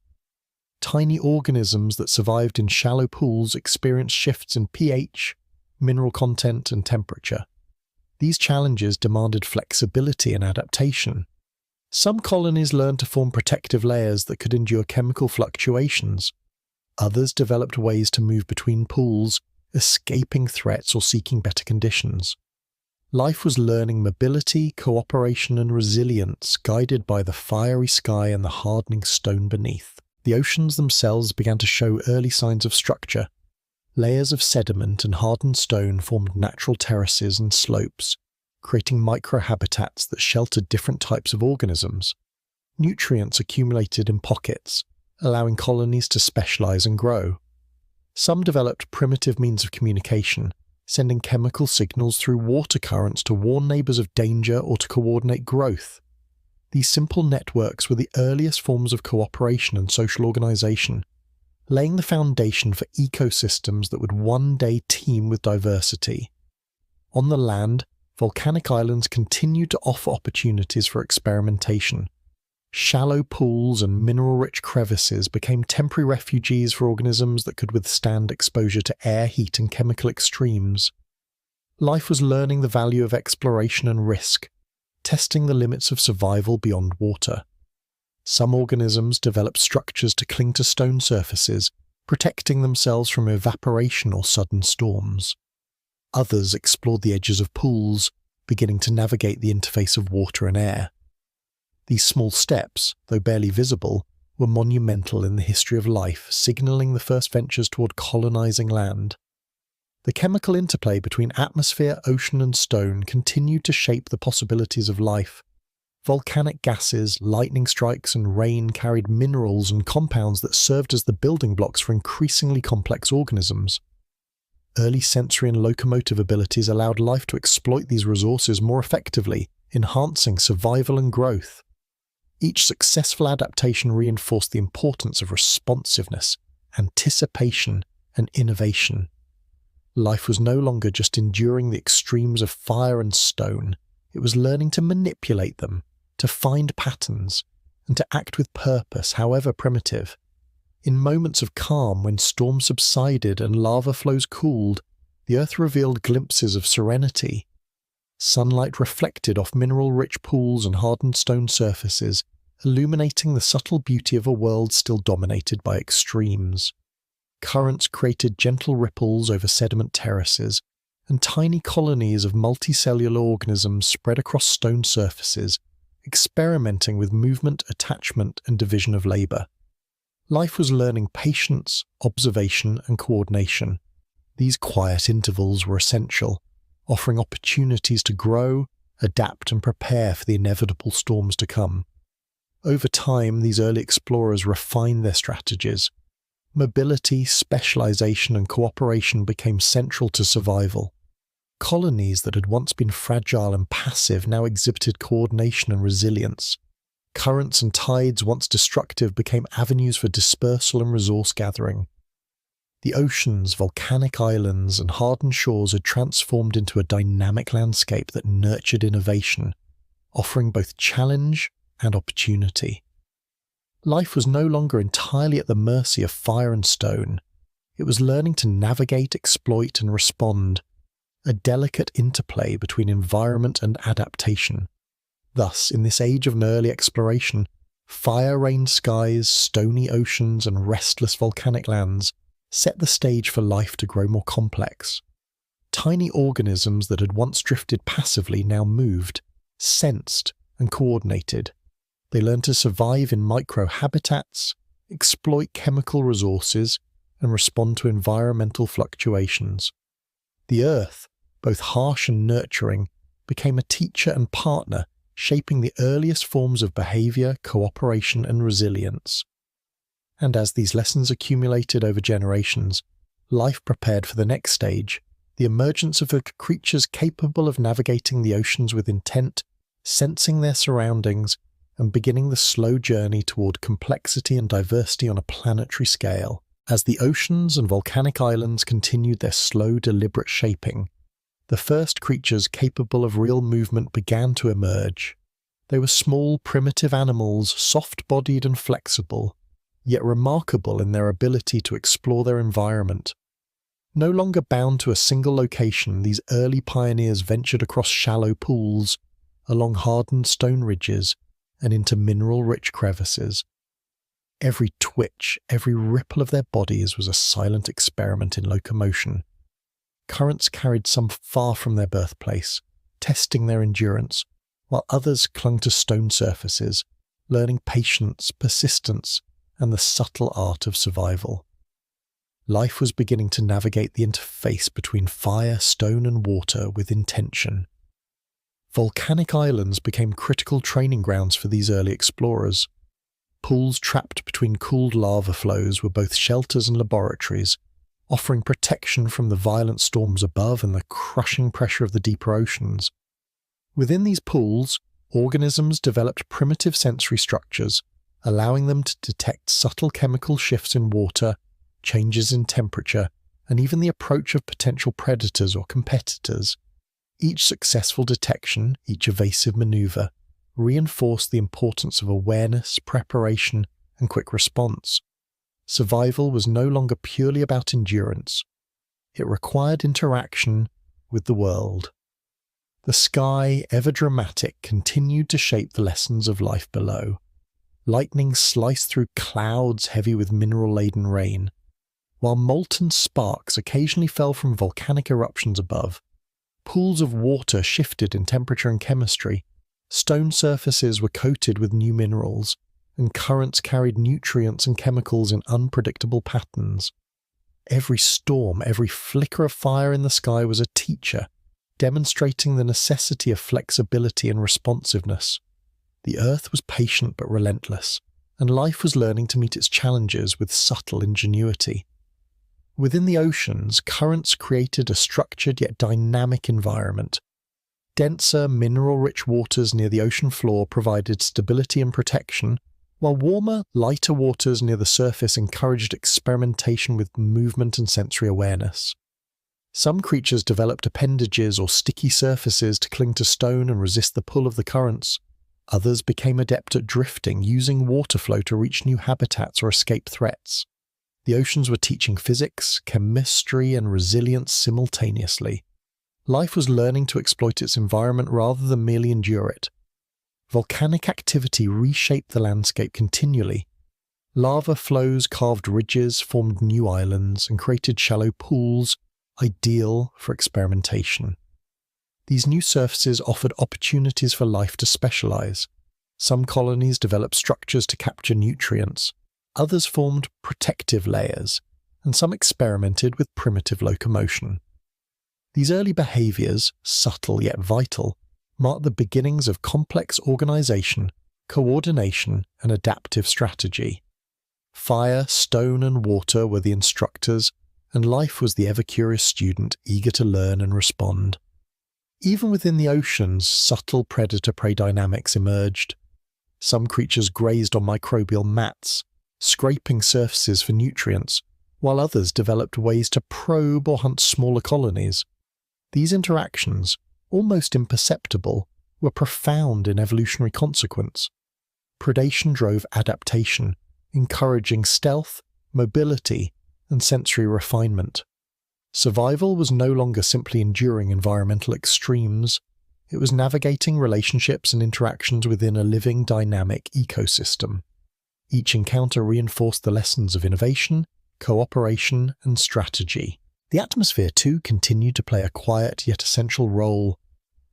Tiny organisms that survived in shallow pools experienced shifts in pH, mineral content, and temperature. These challenges demanded flexibility and adaptation. Some colonies learned to form protective layers that could endure chemical fluctuations. Others developed ways to move between pools, escaping threats or seeking better conditions. Life was learning mobility, cooperation, and resilience, guided by the fiery sky and the hardening stone beneath. The oceans themselves began to show early signs of structure. Layers of sediment and hardened stone formed natural terraces and slopes, creating microhabitats that sheltered different types of organisms. Nutrients accumulated in pockets, allowing colonies to specialize and grow. Some developed primitive means of communication, sending chemical signals through water currents to warn neighbors of danger or to coordinate growth. These simple networks were the earliest forms of cooperation and social organization, laying the foundation for ecosystems that would one day teem with diversity. On the land, volcanic islands continued to offer opportunities for experimentation. Shallow pools and mineral-rich crevices became temporary refuges for organisms that could withstand exposure to air, heat, and chemical extremes. Life was learning the value of exploration and risk, testing the limits of survival beyond water. Some organisms developed structures to cling to stone surfaces, protecting themselves from evaporation or sudden storms. Others explored the edges of pools, beginning to navigate the interface of water and air. These small steps, though barely visible, were monumental in the history of life, signalling the first ventures toward colonizing land. The chemical interplay between atmosphere, ocean, and stone continued to shape the possibilities of life. Volcanic gases, lightning strikes, and rain carried minerals and compounds that served as the building blocks for increasingly complex organisms. Early sensory and locomotive abilities allowed life to exploit these resources more effectively, enhancing survival and growth. Each successful adaptation reinforced the importance of responsiveness, anticipation, and innovation. Life was no longer just enduring the extremes of fire and stone, it was learning to manipulate them, to find patterns, and to act with purpose, however primitive. In moments of calm, when storms subsided and lava flows cooled, the earth revealed glimpses of serenity. Sunlight reflected off mineral-rich pools and hardened stone surfaces, illuminating the subtle beauty of a world still dominated by extremes. Currents created gentle ripples over sediment terraces, and tiny colonies of multicellular organisms spread across stone surfaces, experimenting with movement, attachment, and division of labour. Life was learning patience, observation, and coordination. These quiet intervals were essential, offering opportunities to grow, adapt, and prepare for the inevitable storms to come. Over time, these early explorers refined their strategies. Mobility, specialization, and cooperation became central to survival. Colonies that had once been fragile and passive now exhibited coordination and resilience. Currents and tides, once destructive, became avenues for dispersal and resource gathering. The oceans, volcanic islands, and hardened shores had transformed into a dynamic landscape that nurtured innovation, offering both challenge and opportunity. Life was no longer entirely at the mercy of fire and stone. It was learning to navigate, exploit, and respond, a delicate interplay between environment and adaptation. Thus, in this age of early exploration, fire-rained skies, stony oceans, and restless volcanic lands set the stage for life to grow more complex. Tiny organisms that had once drifted passively now moved, sensed, and coordinated. They learned to survive in microhabitats, exploit chemical resources, and respond to environmental fluctuations. The earth, both harsh and nurturing, became a teacher and partner, shaping the earliest forms of behavior, cooperation, and resilience. And as these lessons accumulated over generations, life prepared for the next stage, the emergence of creatures capable of navigating the oceans with intent, sensing their surroundings, and beginning the slow journey toward complexity and diversity on a planetary scale. As the oceans and volcanic islands continued their slow, deliberate shaping, the first creatures capable of real movement began to emerge. They were small, primitive animals, soft-bodied and flexible, yet remarkable in their ability to explore their environment. No longer bound to a single location, these early pioneers ventured across shallow pools, along hardened stone ridges, and into mineral-rich crevices. Every twitch, every ripple of their bodies was a silent experiment in locomotion. Currents carried some far from their birthplace, testing their endurance, while others clung to stone surfaces, learning patience, persistence, and the subtle art of survival. Life was beginning to navigate the interface between fire, stone, and water with intention. Volcanic islands became critical training grounds for these early explorers. Pools trapped between cooled lava flows were both shelters and laboratories, offering protection from the violent storms above and the crushing pressure of the deeper oceans. Within these pools, organisms developed primitive sensory structures, allowing them to detect subtle chemical shifts in water, changes in temperature, and even the approach of potential predators or competitors. Each successful detection, each evasive maneuver, reinforced the importance of awareness, preparation, and quick response. Survival was no longer purely about endurance. It required interaction with the world. The sky, ever dramatic, continued to shape the lessons of life below. Lightning sliced through clouds heavy with mineral-laden rain, while molten sparks occasionally fell from volcanic eruptions above. Pools of water shifted in temperature and chemistry, stone surfaces were coated with new minerals, and currents carried nutrients and chemicals in unpredictable patterns. Every storm, every flicker of fire in the sky was a teacher, demonstrating the necessity of flexibility and responsiveness. The Earth was patient but relentless, and life was learning to meet its challenges with subtle ingenuity. Within the oceans, currents created a structured yet dynamic environment. Denser, mineral-rich waters near the ocean floor provided stability and protection, while warmer, lighter waters near the surface encouraged experimentation with movement and sensory awareness. Some creatures developed appendages or sticky surfaces to cling to stone and resist the pull of the currents. Others became adept at drifting, using water flow to reach new habitats or escape threats. The oceans were teaching physics, chemistry, and resilience simultaneously. Life was learning to exploit its environment rather than merely endure it. Volcanic activity reshaped the landscape continually. Lava flows carved ridges, formed new islands, and created shallow pools, ideal for experimentation. These new surfaces offered opportunities for life to specialize. Some colonies developed structures to capture nutrients, others formed protective layers, and some experimented with primitive locomotion. These early behaviors, subtle yet vital, marked the beginnings of complex organization, coordination, and adaptive strategy. Fire, stone, and water were the instructors, and life was the ever-curious student eager to learn and respond. Even within the oceans, subtle predator-prey dynamics emerged. Some creatures grazed on microbial mats, scraping surfaces for nutrients, while others developed ways to probe or hunt smaller colonies. These interactions, almost imperceptible, were profound in evolutionary consequence. Predation drove adaptation, encouraging stealth, mobility, and sensory refinement. Survival was no longer simply enduring environmental extremes, it was navigating relationships and interactions within a living, dynamic ecosystem. Each encounter reinforced the lessons of innovation, cooperation, and strategy. The atmosphere, too, continued to play a quiet yet essential role.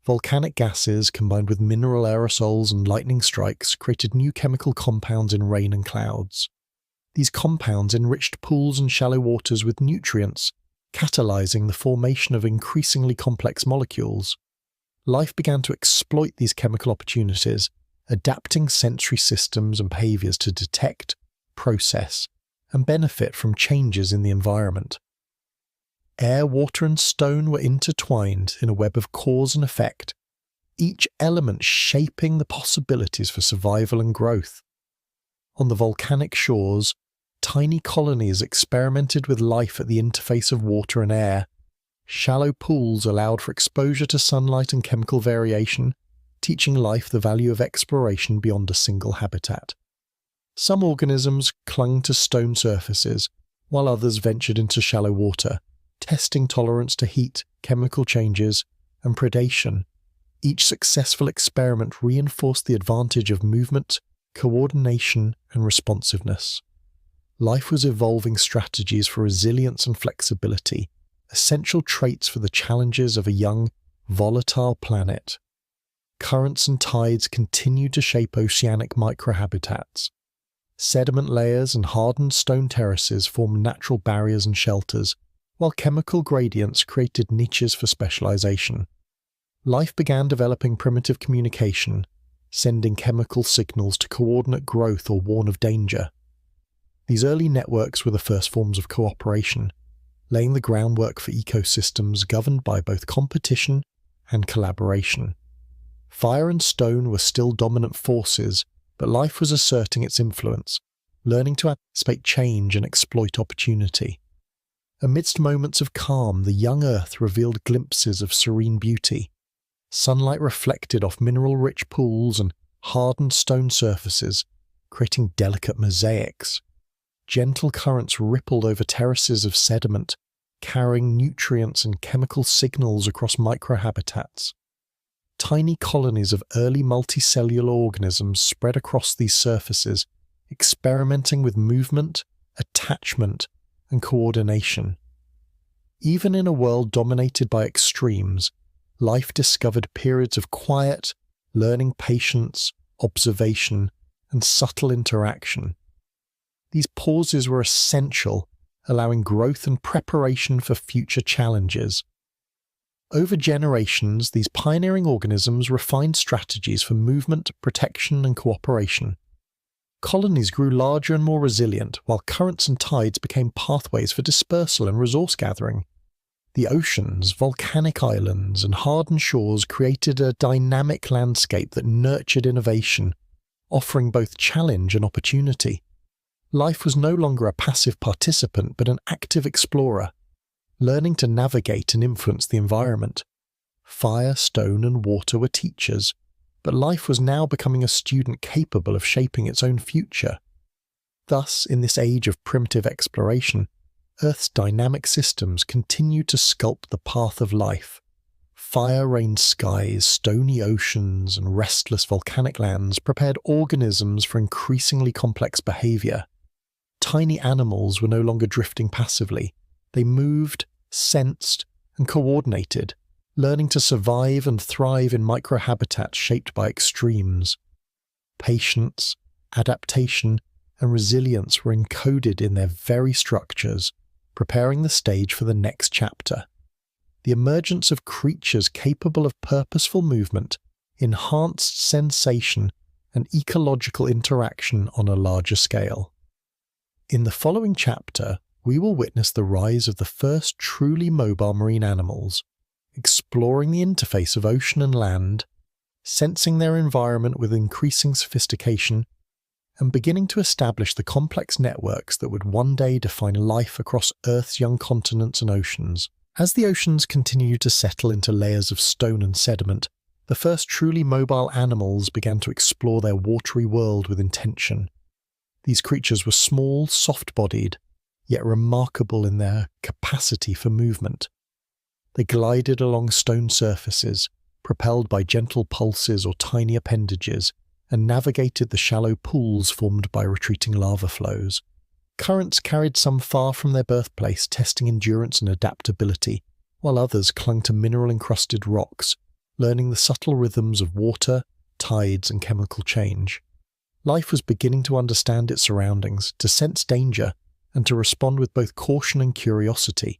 Volcanic gases, combined with mineral aerosols and lightning strikes, created new chemical compounds in rain and clouds. These compounds enriched pools and shallow waters with nutrients, catalyzing the formation of increasingly complex molecules. Life began to exploit these chemical opportunities, adapting sensory systems and behaviors to detect, process, and benefit from changes in the environment. Air, water, and stone were intertwined in a web of cause and effect, each element shaping the possibilities for survival and growth. On the volcanic shores, tiny colonies experimented with life at the interface of water and air. Shallow pools allowed for exposure to sunlight and chemical variation, teaching life the value of exploration beyond a single habitat. Some organisms clung to stone surfaces, while others ventured into shallow water, testing tolerance to heat, chemical changes, and predation. Each successful experiment reinforced the advantage of movement, coordination, and responsiveness. Life was evolving strategies for resilience and flexibility, essential traits for the challenges of a young, volatile planet. Currents and tides continued to shape oceanic microhabitats. Sediment layers and hardened stone terraces formed natural barriers and shelters, while chemical gradients created niches for specialization. Life began developing primitive communication, sending chemical signals to coordinate growth or warn of danger. These early networks were the first forms of cooperation, laying the groundwork for ecosystems governed by both competition and collaboration. Fire and stone were still dominant forces, but life was asserting its influence, learning to anticipate change and exploit opportunity. Amidst moments of calm, the young Earth revealed glimpses of serene beauty. Sunlight reflected off mineral-rich pools and hardened stone surfaces, creating delicate mosaics. Gentle currents rippled over terraces of sediment, carrying nutrients and chemical signals across microhabitats. Tiny colonies of early multicellular organisms spread across these surfaces, experimenting with movement, attachment, and coordination. Even in a world dominated by extremes, life discovered periods of quiet, learning patience, observation, and subtle interaction. These pauses were essential, allowing growth and preparation for future challenges. Over generations, these pioneering organisms refined strategies for movement, protection, and cooperation. Colonies grew larger and more resilient, while currents and tides became pathways for dispersal and resource gathering. The oceans, volcanic islands, and hardened shores created a dynamic landscape that nurtured innovation, offering both challenge and opportunity. Life was no longer a passive participant but an active explorer, learning to navigate and influence the environment. Fire, stone, and water were teachers, but life was now becoming a student capable of shaping its own future. Thus, in this age of primitive exploration, Earth's dynamic systems continued to sculpt the path of life. Fire-rained skies, stony oceans, and restless volcanic lands prepared organisms for increasingly complex behavior. Tiny animals were no longer drifting passively. They moved, sensed, and coordinated, learning to survive and thrive in microhabitats shaped by extremes. Patience, adaptation, and resilience were encoded in their very structures, preparing the stage for the next chapter. The emergence of creatures capable of purposeful movement, enhanced sensation, and ecological interaction on a larger scale. In the following chapter, we will witness the rise of the first truly mobile marine animals, exploring the interface of ocean and land, sensing their environment with increasing sophistication, and beginning to establish the complex networks that would one day define life across Earth's young continents and oceans. As the oceans continued to settle into layers of stone and sediment, the first truly mobile animals began to explore their watery world with intention. These creatures were small, soft-bodied, yet remarkable in their capacity for movement. They glided along stone surfaces, propelled by gentle pulses or tiny appendages, and navigated the shallow pools formed by retreating lava flows. Currents carried some far from their birthplace, testing endurance and adaptability, while others clung to mineral-encrusted rocks, learning the subtle rhythms of water, tides, and chemical change. Life was beginning to understand its surroundings, to sense danger, and to respond with both caution and curiosity.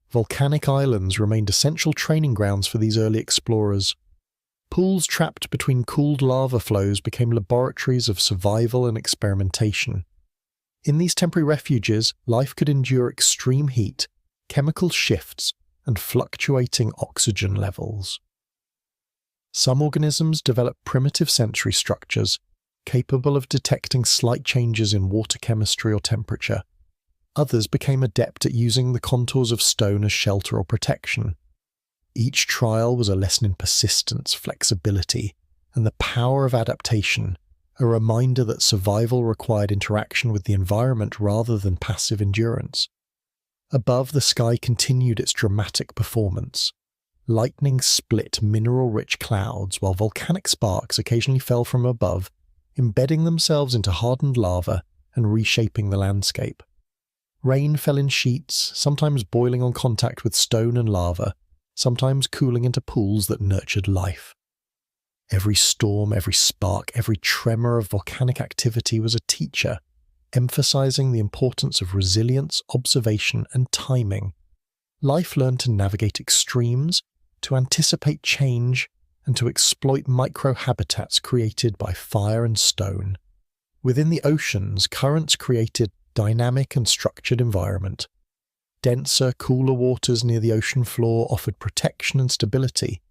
Volcanic islands remained essential training grounds for these early explorers. Pools trapped between cooled lava flows became laboratories of survival and experimentation. In these temporary refuges, life could endure extreme heat, chemical shifts, and fluctuating oxygen levels. Some organisms developed primitive sensory structures, capable of detecting slight changes in water chemistry or temperature. Others became adept at using the contours of stone as shelter or protection. Each trial was a lesson in persistence, flexibility, and the power of adaptation, a reminder that survival required interaction with the environment rather than passive endurance. Above, the sky continued its dramatic performance. Lightning split mineral-rich clouds, while volcanic sparks occasionally fell from above, embedding themselves into hardened lava and reshaping the landscape. Rain fell in sheets, sometimes boiling on contact with stone and lava, sometimes cooling into pools that nurtured life. Every storm, every spark, every tremor of volcanic activity was a teacher, emphasizing the importance of resilience, observation, and timing. Life learned to navigate extremes, to anticipate change, and to exploit microhabitats created by fire and stone. Within the oceans, currents created dynamic and structured environment. Denser, cooler waters near the ocean floor offered protection and stability,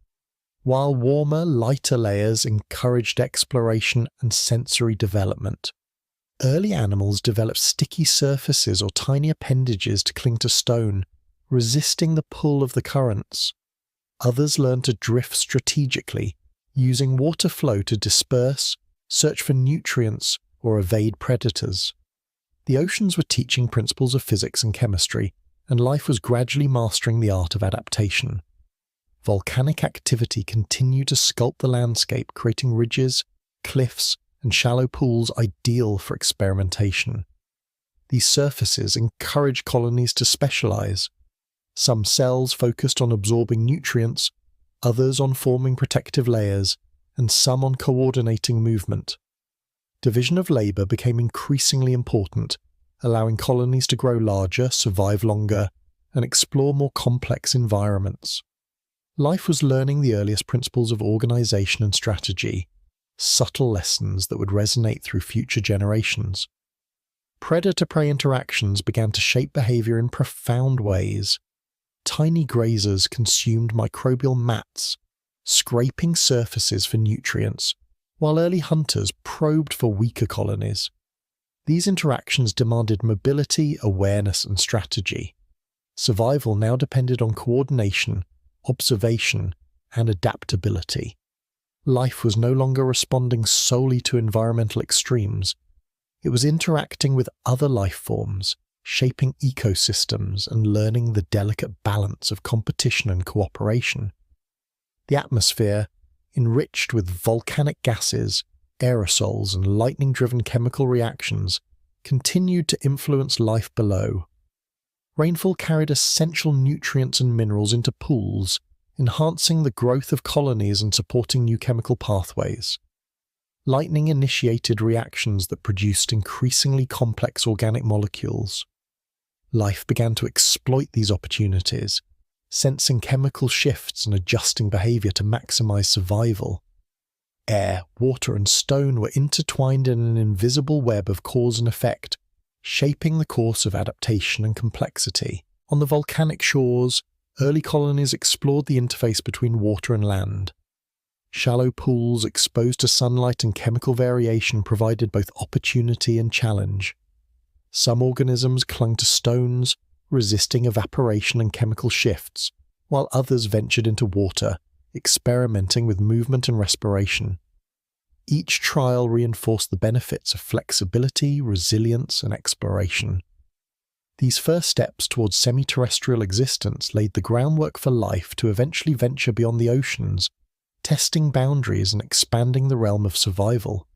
while warmer, lighter layers encouraged exploration and sensory development. Early animals developed sticky surfaces or tiny appendages to cling to stone, resisting the pull of the currents. Others learned to drift strategically, using water flow to disperse, search for nutrients, or evade predators. The oceans were teaching principles of physics and chemistry, and life was gradually mastering the art of adaptation. Volcanic activity continued to sculpt the landscape, creating ridges, cliffs, and shallow pools ideal for experimentation. These surfaces encouraged colonies to specialize. Some cells focused on absorbing nutrients, others on forming protective layers, and some on coordinating movement. Division of labor became increasingly important, allowing colonies to grow larger, survive longer, and explore more complex environments. Life was learning the earliest principles of organization and strategy, subtle lessons that would resonate through future generations. Predator-prey interactions began to shape behavior in profound ways. Tiny grazers consumed microbial mats, scraping surfaces for nutrients, while early hunters probed for weaker colonies. These interactions demanded mobility, awareness, and strategy. Survival now depended on coordination, observation, and adaptability. Life was no longer responding solely to environmental extremes. It was interacting with other life forms, shaping ecosystems, and learning the delicate balance of competition and cooperation. The atmosphere, enriched with volcanic gases, aerosols, and lightning-driven chemical reactions, continued to influence life below. Rainfall carried essential nutrients and minerals into pools, enhancing the growth of colonies and supporting new chemical pathways. Lightning initiated reactions that produced increasingly complex organic molecules. Life began to exploit these opportunities, sensing chemical shifts and adjusting behavior to maximize survival. Air, water, and stone were intertwined in an invisible web of cause and effect, shaping the course of adaptation and complexity. On the volcanic shores, early colonies explored the interface between water and land. Shallow pools exposed to sunlight and chemical variation provided both opportunity and challenge. Some organisms clung to stones, resisting evaporation and chemical shifts, while others ventured into water, experimenting with movement and respiration. Each trial reinforced the benefits of flexibility, resilience, and exploration. These first steps towards semi-terrestrial existence laid the groundwork for life to eventually venture beyond the oceans, testing boundaries and expanding the realm of survival.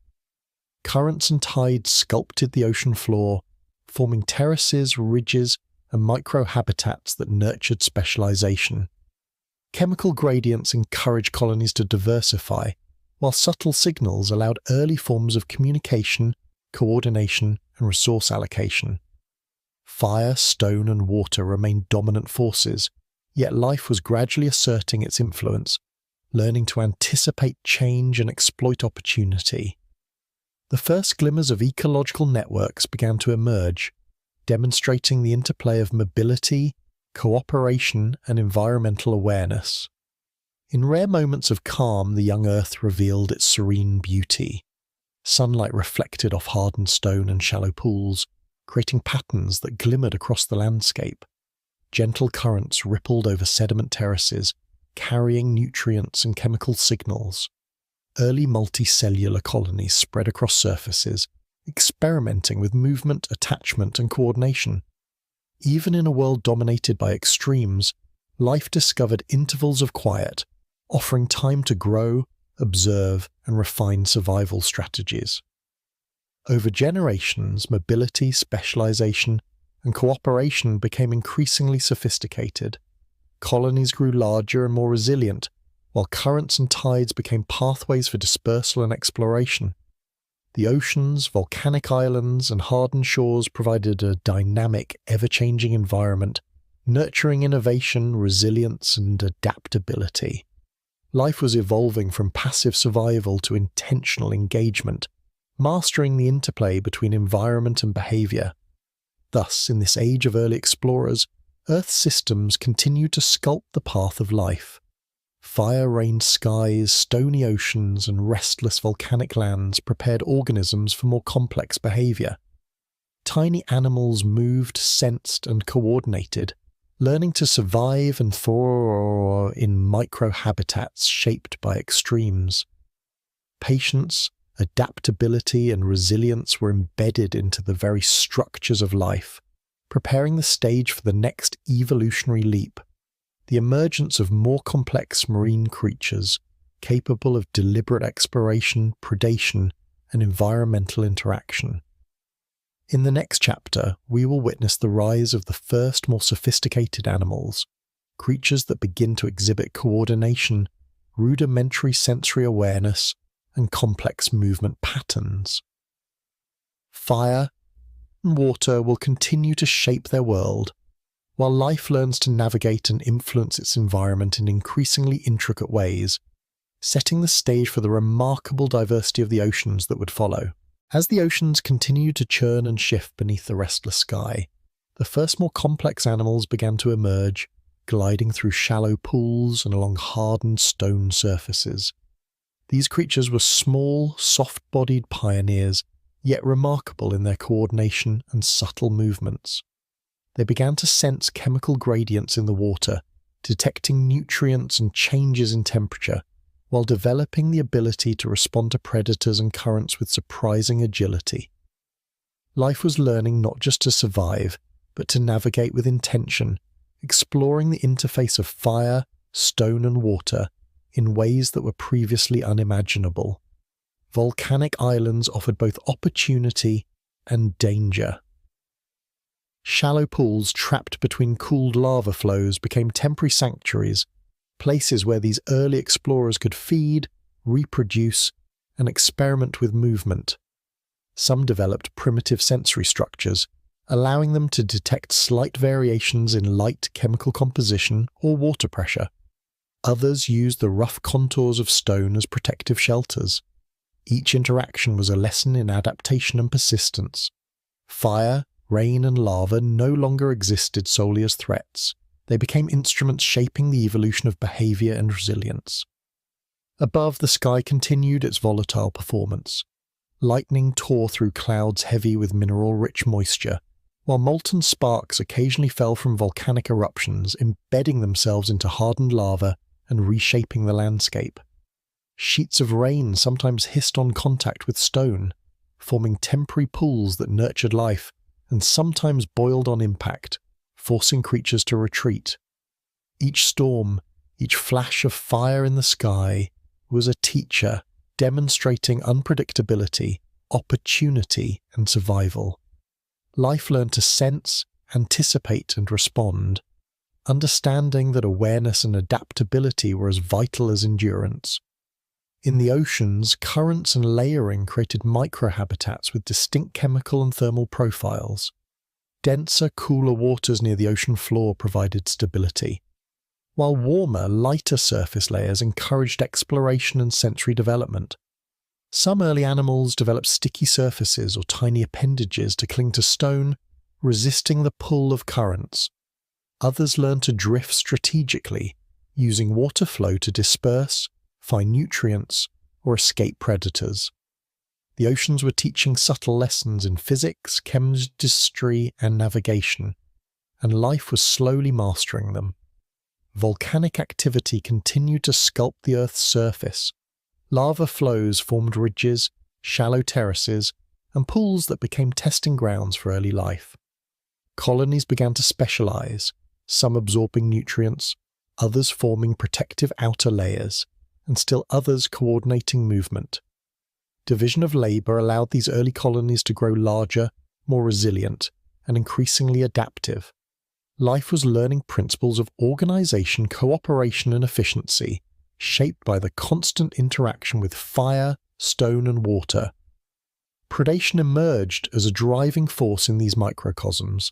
Currents and tides sculpted the ocean floor, forming terraces, ridges, and microhabitats that nurtured specialization. Chemical gradients encouraged colonies to diversify, while subtle signals allowed early forms of communication, coordination, and resource allocation. Fire, stone, and water remained dominant forces, yet life was gradually asserting its influence, learning to anticipate change and exploit opportunity. The first glimmers of ecological networks began to emerge, demonstrating the interplay of mobility, cooperation, and environmental awareness. In rare moments of calm, the young earth revealed its serene beauty. Sunlight reflected off hardened stone and shallow pools, creating patterns that glimmered across the landscape. Gentle currents rippled over sediment terraces, carrying nutrients and chemical signals. Early multicellular colonies spread across surfaces, experimenting with movement, attachment, and coordination. Even in a world dominated by extremes, life discovered intervals of quiet, offering time to grow, observe, and refine survival strategies. Over generations, mobility, specialization, and cooperation became increasingly sophisticated. Colonies grew larger and more resilient, while currents and tides became pathways for dispersal and exploration. The oceans, volcanic islands, and hardened shores provided a dynamic, ever-changing environment, nurturing innovation, resilience, and adaptability. Life was evolving from passive survival to intentional engagement, mastering the interplay between environment and behavior. Thus, in this age of early explorers, Earth's systems continued to sculpt the path of life. Fire-rained skies, stony oceans, and restless volcanic lands prepared organisms for more complex behavior. Tiny animals moved, sensed, and coordinated, learning to survive and thrive in microhabitats shaped by extremes. Patience, adaptability, and resilience were embedded into the very structures of life, preparing the stage for the next evolutionary leap, the emergence of more complex marine creatures capable of deliberate exploration, predation, and environmental interaction. In the next chapter, we will witness the rise of the first more sophisticated animals, creatures that begin to exhibit coordination, rudimentary sensory awareness, and complex movement patterns. Fire and water will continue to shape their world, While life learns to navigate and influence its environment in increasingly intricate ways, setting the stage for the remarkable diversity of the oceans that would follow. As the oceans continued to churn and shift beneath the restless sky, the first more complex animals began to emerge, gliding through shallow pools and along hardened stone surfaces. These creatures were small, soft-bodied pioneers, yet remarkable in their coordination and subtle movements. They began to sense chemical gradients in the water, detecting nutrients and changes in temperature, while developing the ability to respond to predators and currents with surprising agility. Life was learning not just to survive, but to navigate with intention, exploring the interface of fire, stone and water in ways that were previously unimaginable. Volcanic islands offered both opportunity and danger. Shallow pools trapped between cooled lava flows became temporary sanctuaries, places where these early explorers could feed, reproduce, and experiment with movement. Some developed primitive sensory structures, allowing them to detect slight variations in light, chemical composition, or water pressure. Others used the rough contours of stone as protective shelters. Each interaction was a lesson in adaptation and persistence. Fire, rain, and lava no longer existed solely as threats. They became instruments shaping the evolution of behavior and resilience. Above, the sky continued its volatile performance. Lightning tore through clouds heavy with mineral-rich moisture, while molten sparks occasionally fell from volcanic eruptions, embedding themselves into hardened lava and reshaping the landscape. Sheets of rain sometimes hissed on contact with stone, forming temporary pools that nurtured life, and sometimes boiled on impact, forcing creatures to retreat. Each storm, each flash of fire in the sky, was a teacher demonstrating unpredictability, opportunity, and survival. Life learned to sense, anticipate, and respond, understanding that awareness and adaptability were as vital as endurance. In the oceans, currents and layering created microhabitats with distinct chemical and thermal profiles. Denser, cooler waters near the ocean floor provided stability, while warmer, lighter surface layers encouraged exploration and sensory development. Some early animals developed sticky surfaces or tiny appendages to cling to stone, resisting the pull of currents. Others learned to drift strategically, using water flow to disperse, find nutrients, or escape predators. The oceans were teaching subtle lessons in physics, chemistry, and navigation, and life was slowly mastering them. Volcanic activity continued to sculpt the Earth's surface. Lava flows formed ridges, shallow terraces, and pools that became testing grounds for early life. Colonies began to specialize, some absorbing nutrients, others forming protective outer layers, and still others coordinating movement. Division of labor allowed these early colonies to grow larger, more resilient, and increasingly adaptive. Life was learning principles of organization, cooperation, and efficiency, shaped by the constant interaction with fire, stone, and water. Predation emerged as a driving force in these microcosms.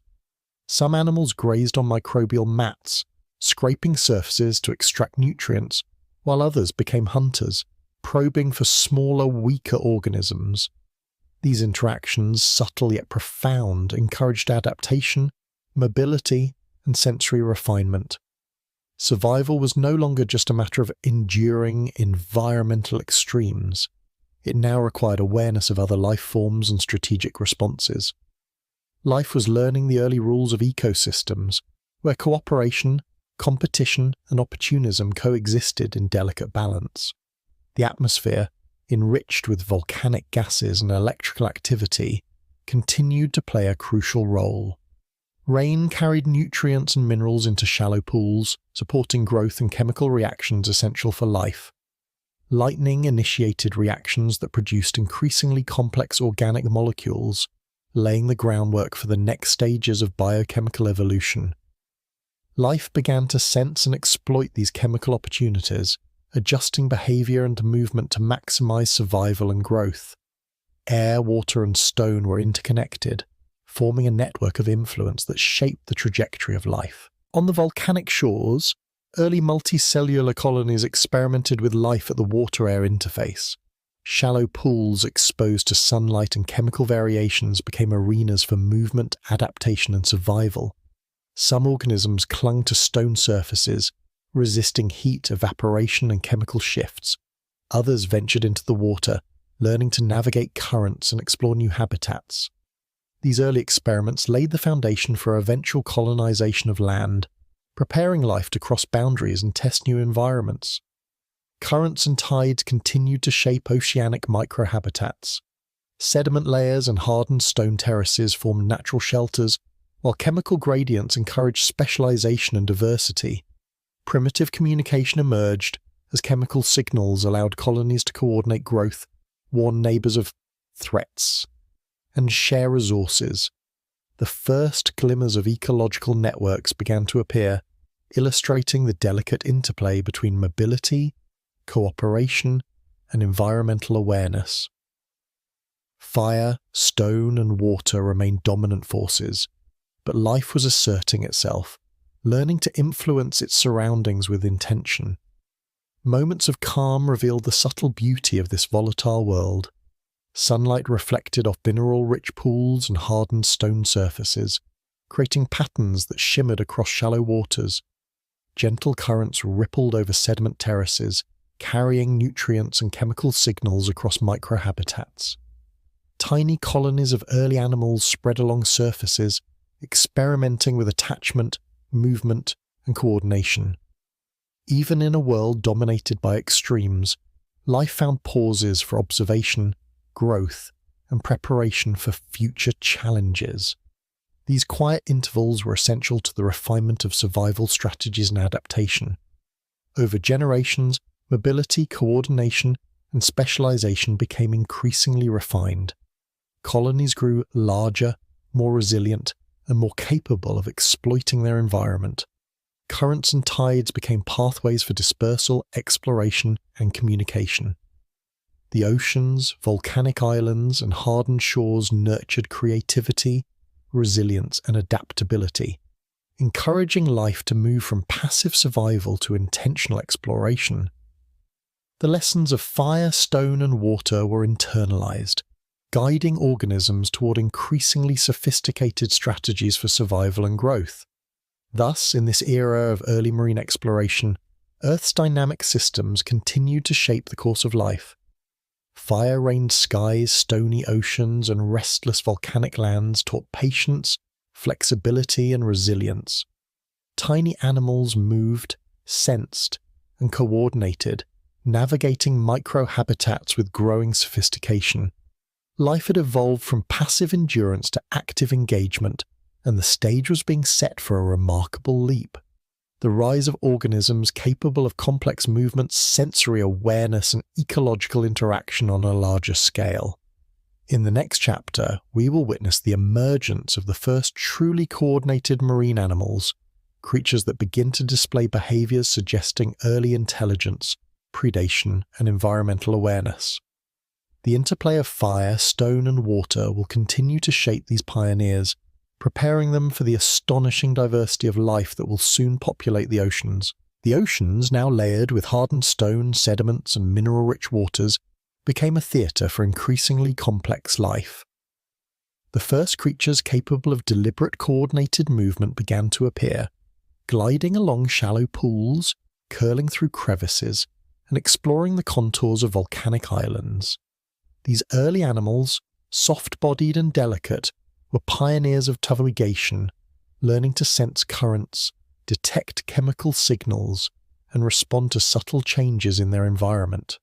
Some animals grazed on microbial mats, scraping surfaces to extract nutrients, while others became hunters, probing for smaller, weaker organisms. These interactions, subtle yet profound, encouraged adaptation, mobility, and sensory refinement. Survival was no longer just a matter of enduring environmental extremes. It now required awareness of other life forms and strategic responses. Life was learning the early rules of ecosystems, where cooperation, competition, and opportunism coexisted in delicate balance. The atmosphere, enriched with volcanic gases and electrical activity, continued to play a crucial role. Rain carried nutrients and minerals into shallow pools, supporting growth and chemical reactions essential for life. Lightning initiated reactions that produced increasingly complex organic molecules, laying the groundwork for the next stages of biochemical evolution. Life began to sense and exploit these chemical opportunities, adjusting behavior and movement to maximize survival and growth. Air, water, and stone were interconnected, forming a network of influence that shaped the trajectory of life. On the volcanic shores, early multicellular colonies experimented with life at the water-air interface. Shallow pools exposed to sunlight and chemical variations became arenas for movement, adaptation, and survival. Some organisms clung to stone surfaces, resisting heat, evaporation, and chemical shifts. Others ventured into the water, learning to navigate currents and explore new habitats. These early experiments laid the foundation for eventual colonization of land, preparing life to cross boundaries and test new environments. Currents and tides continued to shape oceanic microhabitats. Sediment layers and hardened stone terraces formed natural shelters, while chemical gradients encouraged specialization and diversity. Primitive communication emerged as chemical signals allowed colonies to coordinate growth, warn neighbors of threats, and share resources. The first glimmers of ecological networks began to appear, illustrating the delicate interplay between mobility, cooperation, and environmental awareness. Fire, stone, and water remained dominant forces, but life was asserting itself, learning to influence its surroundings with intention. Moments of calm revealed the subtle beauty of this volatile world. Sunlight reflected off mineral-rich pools and hardened stone surfaces, creating patterns that shimmered across shallow waters. Gentle currents rippled over sediment terraces, carrying nutrients and chemical signals across microhabitats. Tiny colonies of early animals spread along surfaces, experimenting with attachment, movement, and coordination. Even in a world dominated by extremes, life found pauses for observation, growth, and preparation for future challenges. These quiet intervals were essential to the refinement of survival strategies and adaptation. Over generations, mobility, coordination, and specialization became increasingly refined. Colonies grew larger, more resilient, and more capable of exploiting their environment. Currents and tides became pathways for dispersal, exploration, and communication. The oceans, volcanic islands, and hardened shores nurtured creativity, resilience, and adaptability, encouraging life to move from passive survival to intentional exploration. The lessons of fire, stone, and water were internalized, guiding organisms toward increasingly sophisticated strategies for survival and growth. Thus, in this era of early marine exploration, Earth's dynamic systems continued to shape the course of life. Fire-rained skies, stony oceans, and restless volcanic lands taught patience, flexibility, and resilience. Tiny animals moved, sensed, and coordinated, navigating microhabitats with growing sophistication. Life had evolved from passive endurance to active engagement, and the stage was being set for a remarkable leap. The rise of organisms capable of complex movements, sensory awareness, and ecological interaction on a larger scale. In the next chapter, we will witness the emergence of the first truly coordinated marine animals, creatures that begin to display behaviors suggesting early intelligence, predation, and environmental awareness. The interplay of fire, stone, and water will continue to shape these pioneers, preparing them for the astonishing diversity of life that will soon populate the oceans. The oceans, now layered with hardened stone, sediments, and mineral-rich waters, became a theatre for increasingly complex life. The first creatures capable of deliberate coordinated movement began to appear, gliding along shallow pools, curling through crevices, and exploring the contours of volcanic islands. These early animals, soft-bodied and delicate, were pioneers of navigation, learning to sense currents, detect chemical signals, and respond to subtle changes in their environment.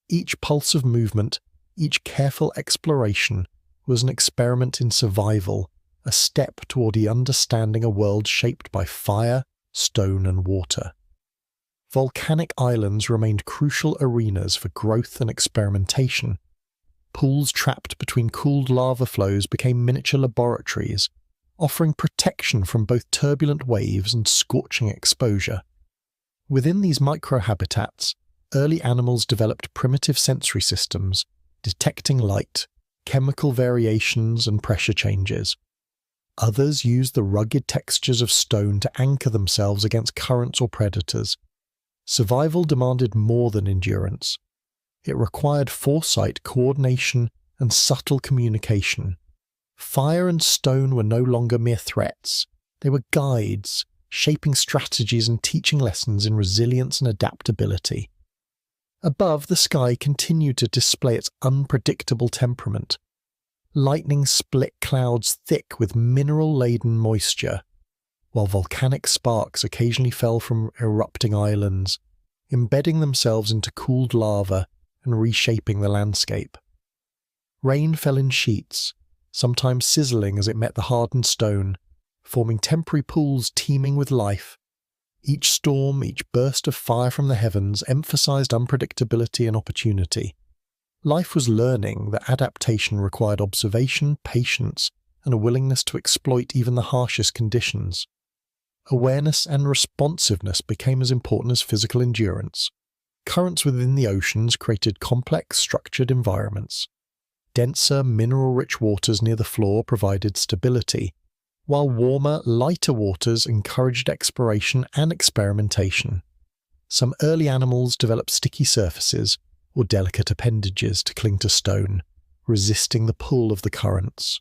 Each pulse of movement, each careful exploration, was an experiment in survival, a step toward understanding a world shaped by fire, stone, and water. Volcanic islands remained crucial arenas for growth and experimentation. Pools trapped between cooled lava flows became miniature laboratories, offering protection from both turbulent waves and scorching exposure. Within these microhabitats, early animals developed primitive sensory systems, detecting light, chemical variations and pressure changes. Others used the rugged textures of stone to anchor themselves against currents or predators. Survival demanded more than endurance. It required foresight, coordination, and subtle communication. Fire and stone were no longer mere threats. They were guides, shaping strategies and teaching lessons in resilience and adaptability. Above, the sky continued to display its unpredictable temperament. Lightning split clouds thick with mineral-laden moisture, while volcanic sparks occasionally fell from erupting islands, embedding themselves into cooled lava and reshaping the landscape. Rain fell in sheets, sometimes sizzling as it met the hardened stone, forming temporary pools teeming with life. Each storm, each burst of fire from the heavens emphasized unpredictability and opportunity. Life was learning that adaptation required observation, patience, and a willingness to exploit even the harshest conditions. Awareness and responsiveness became as important as physical endurance. Currents within the oceans created complex, structured environments. Denser, mineral-rich waters near the floor provided stability, while warmer, lighter waters encouraged exploration and experimentation. Some early animals developed sticky surfaces or delicate appendages to cling to stone, resisting the pull of the currents.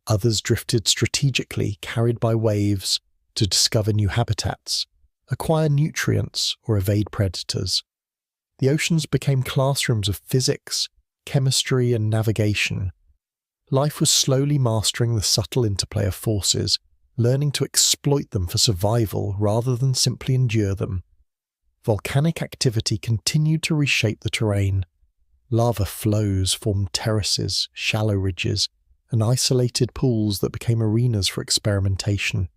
Others drifted strategically, carried by waves, to discover new habitats, acquire nutrients, or evade predators. The oceans became classrooms of physics, chemistry, and navigation. Life was slowly mastering the subtle interplay of forces, learning to exploit them for survival rather than simply endure them. Volcanic activity continued to reshape the terrain. Lava flows formed terraces, shallow ridges, and isolated pools that became arenas for experimentation.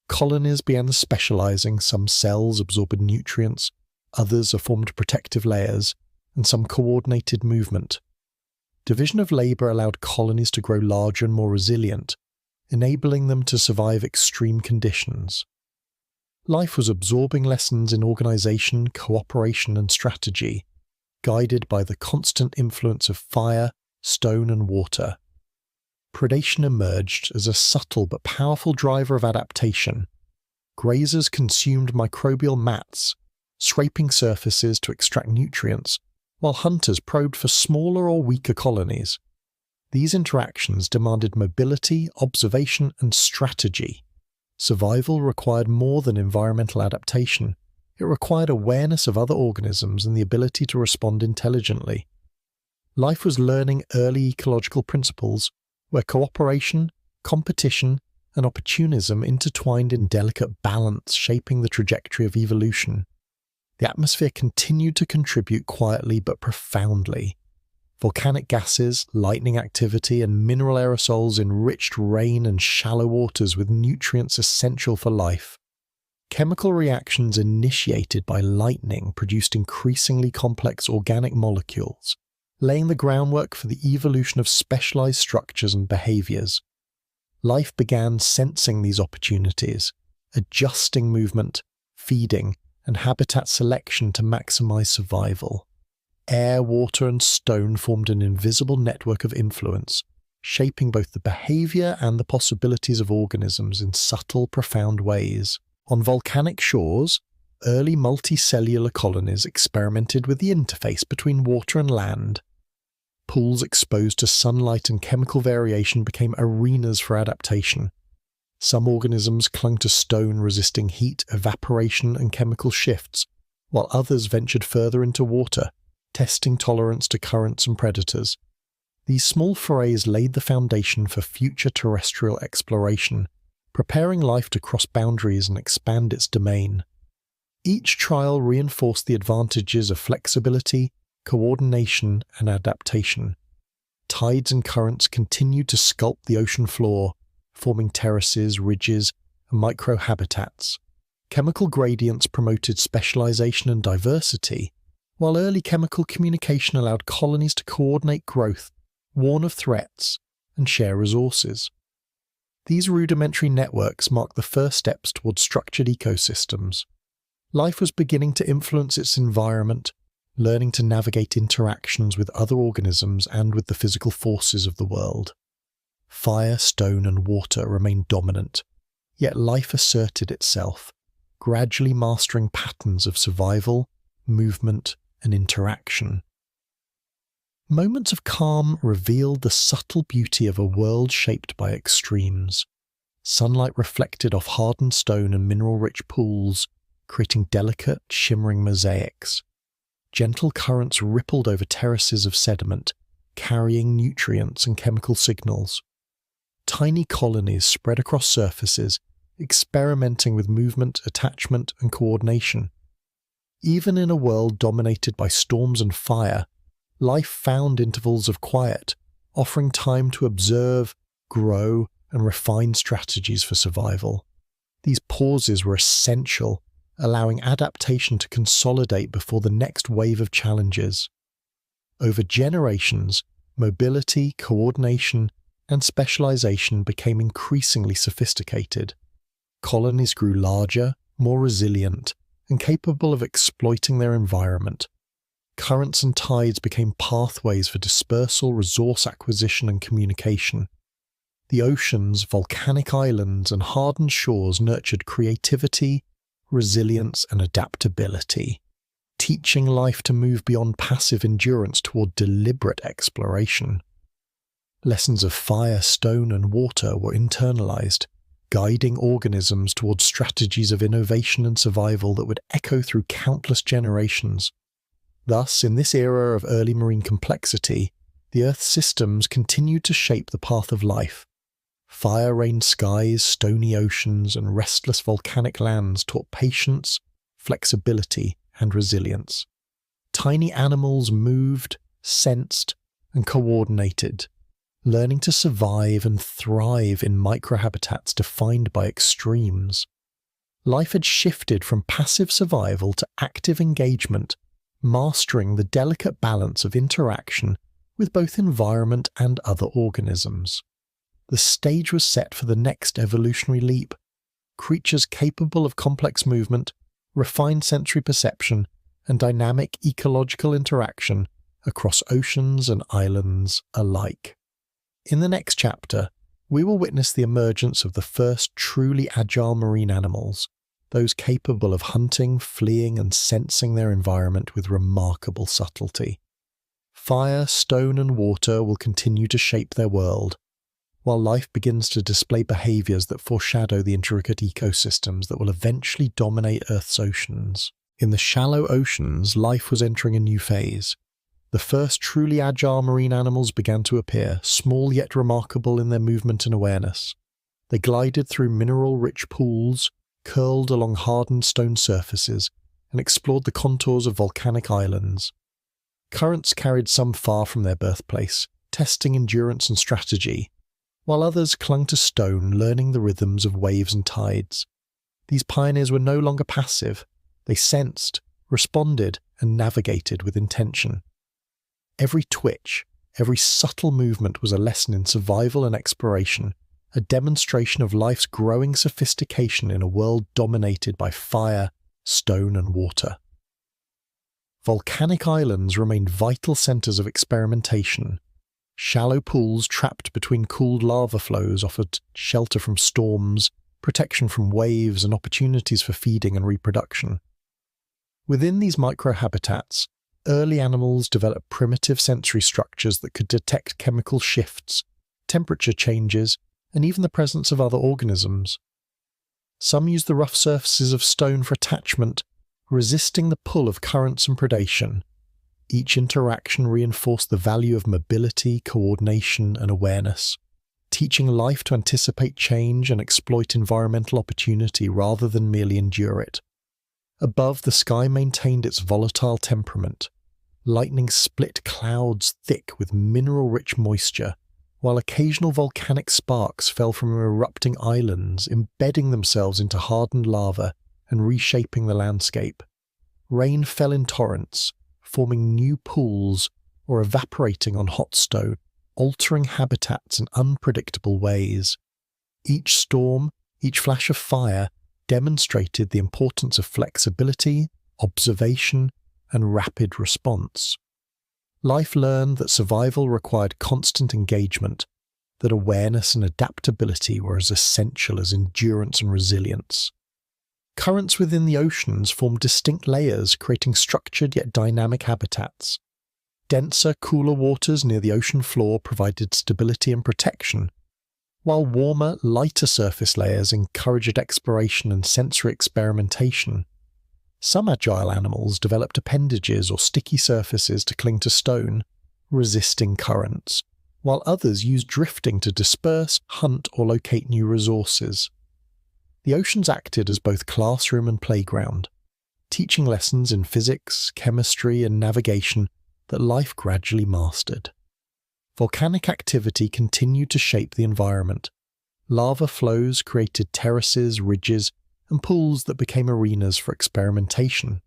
Colonies began specializing, some cells absorbed nutrients, others formed protective layers, and some coordinated movement. Division of labor allowed colonies to grow larger and more resilient, enabling them to survive extreme conditions. Life was absorbing lessons in organization, cooperation, and strategy, guided by the constant influence of fire, stone, and water. Predation emerged as a subtle but powerful driver of adaptation. Grazers consumed microbial mats, scraping surfaces to extract nutrients, while hunters probed for smaller or weaker colonies. These interactions demanded mobility, observation, and strategy. Survival required more than environmental adaptation. It required awareness of other organisms and the ability to respond intelligently. Life was learning early ecological principles where cooperation, competition, and opportunism intertwined in delicate balance, shaping the trajectory of evolution. The atmosphere continued to contribute quietly but profoundly. Volcanic gases, lightning activity, and mineral aerosols enriched rain and shallow waters with nutrients essential for life. Chemical reactions initiated by lightning produced increasingly complex organic molecules, laying the groundwork for the evolution of specialized structures and behaviors. Life began sensing these opportunities, adjusting movement, feeding, and habitat selection to maximize survival. Air, water, and stone formed an invisible network of influence, shaping both the behavior and the possibilities of organisms in subtle, profound ways. On volcanic shores, early multicellular colonies experimented with the interface between water and land. Pools exposed to sunlight and chemical variation became arenas for adaptation. Some organisms clung to stone, resisting heat, evaporation, and chemical shifts, while others ventured further into water, testing tolerance to currents and predators. These small forays laid the foundation for future terrestrial exploration, preparing life to cross boundaries and expand its domain. Each trial reinforced the advantages of flexibility, coordination, and adaptation. Tides and currents continued to sculpt the ocean floor, forming terraces, ridges, and microhabitats. Chemical gradients promoted specialization and diversity, while early chemical communication allowed colonies to coordinate growth, warn of threats, and share resources. These rudimentary networks marked the first steps towards structured ecosystems. Life was beginning to influence its environment, learning to navigate interactions with other organisms and with the physical forces of the world. Fire, stone, and water remained dominant, yet life asserted itself, gradually mastering patterns of survival, movement, and interaction. Moments of calm revealed the subtle beauty of a world shaped by extremes. Sunlight reflected off hardened stone and mineral-rich pools, creating delicate, shimmering mosaics. Gentle currents rippled over terraces of sediment, carrying nutrients and chemical signals. Tiny colonies spread across surfaces, experimenting with movement, attachment, and coordination. Even in a world dominated by storms and fire, life found intervals of quiet, offering time to observe, grow, and refine strategies for survival. These pauses were essential, allowing adaptation to consolidate before the next wave of challenges. Over generations, mobility, coordination, and specialization became increasingly sophisticated. Colonies grew larger, more resilient, and capable of exploiting their environment. Currents and tides became pathways for dispersal, resource acquisition, and communication. The oceans, volcanic islands, and hardened shores nurtured creativity, resilience, and adaptability, teaching life to move beyond passive endurance toward deliberate exploration. Lessons of fire, stone, and water were internalized, guiding organisms towards strategies of innovation and survival that would echo through countless generations. Thus, in this era of early marine complexity, the Earth's systems continued to shape the path of life. Fire-rained skies, stony oceans, and restless volcanic lands taught patience, flexibility, and resilience. Tiny animals moved, sensed, and coordinated, learning to survive and thrive in microhabitats defined by extremes. Life had shifted from passive survival to active engagement, mastering the delicate balance of interaction with both environment and other organisms. The stage was set for the next evolutionary leap. Creatures capable of complex movement, refined sensory perception, and dynamic ecological interaction across oceans and islands alike. In the next chapter, we will witness the emergence of the first truly agile marine animals, those capable of hunting, fleeing, and sensing their environment with remarkable subtlety. Fire, stone, and water will continue to shape their world, while life begins to display behaviors that foreshadow the intricate ecosystems that will eventually dominate Earth's oceans. In the shallow oceans, life was entering a new phase. The first truly agile marine animals began to appear, small yet remarkable in their movement and awareness. They glided through mineral-rich pools, curled along hardened stone surfaces, and explored the contours of volcanic islands. Currents carried some far from their birthplace, testing endurance and strategy, while others clung to stone, learning the rhythms of waves and tides. These pioneers were no longer passive. They sensed, responded, and navigated with intention. Every twitch, every subtle movement was a lesson in survival and exploration, a demonstration of life's growing sophistication in a world dominated by fire, stone, and water. Volcanic islands remained vital centers of experimentation. Shallow pools trapped between cooled lava flows offered shelter from storms, protection from waves, and opportunities for feeding and reproduction. Within these microhabitats, early animals developed primitive sensory structures that could detect chemical shifts, temperature changes, and even the presence of other organisms. Some used the rough surfaces of stone for attachment, resisting the pull of currents and predation. Each interaction reinforced the value of mobility, coordination, and awareness, teaching life to anticipate change and exploit environmental opportunity rather than merely endure it. Above, the sky maintained its volatile temperament. Lightning split clouds thick with mineral-rich moisture, while occasional volcanic sparks fell from erupting islands, embedding themselves into hardened lava and reshaping the landscape. Rain fell in torrents, forming new pools or evaporating on hot stone, altering habitats in unpredictable ways. Each storm, each flash of fire, demonstrated the importance of flexibility, observation, and rapid response. Life learned that survival required constant engagement, that awareness and adaptability were as essential as endurance and resilience. Currents within the oceans formed distinct layers, creating structured yet dynamic habitats. Denser, cooler waters near the ocean floor provided stability and protection, while warmer, lighter surface layers encouraged exploration and sensory experimentation. Some agile animals developed appendages or sticky surfaces to cling to stone, resisting currents, while others used drifting to disperse, hunt, or locate new resources. The oceans acted as both classroom and playground, teaching lessons in physics, chemistry, and navigation that life gradually mastered. Volcanic activity continued to shape the environment. Lava flows created terraces, ridges, and pools that became arenas for experimentation.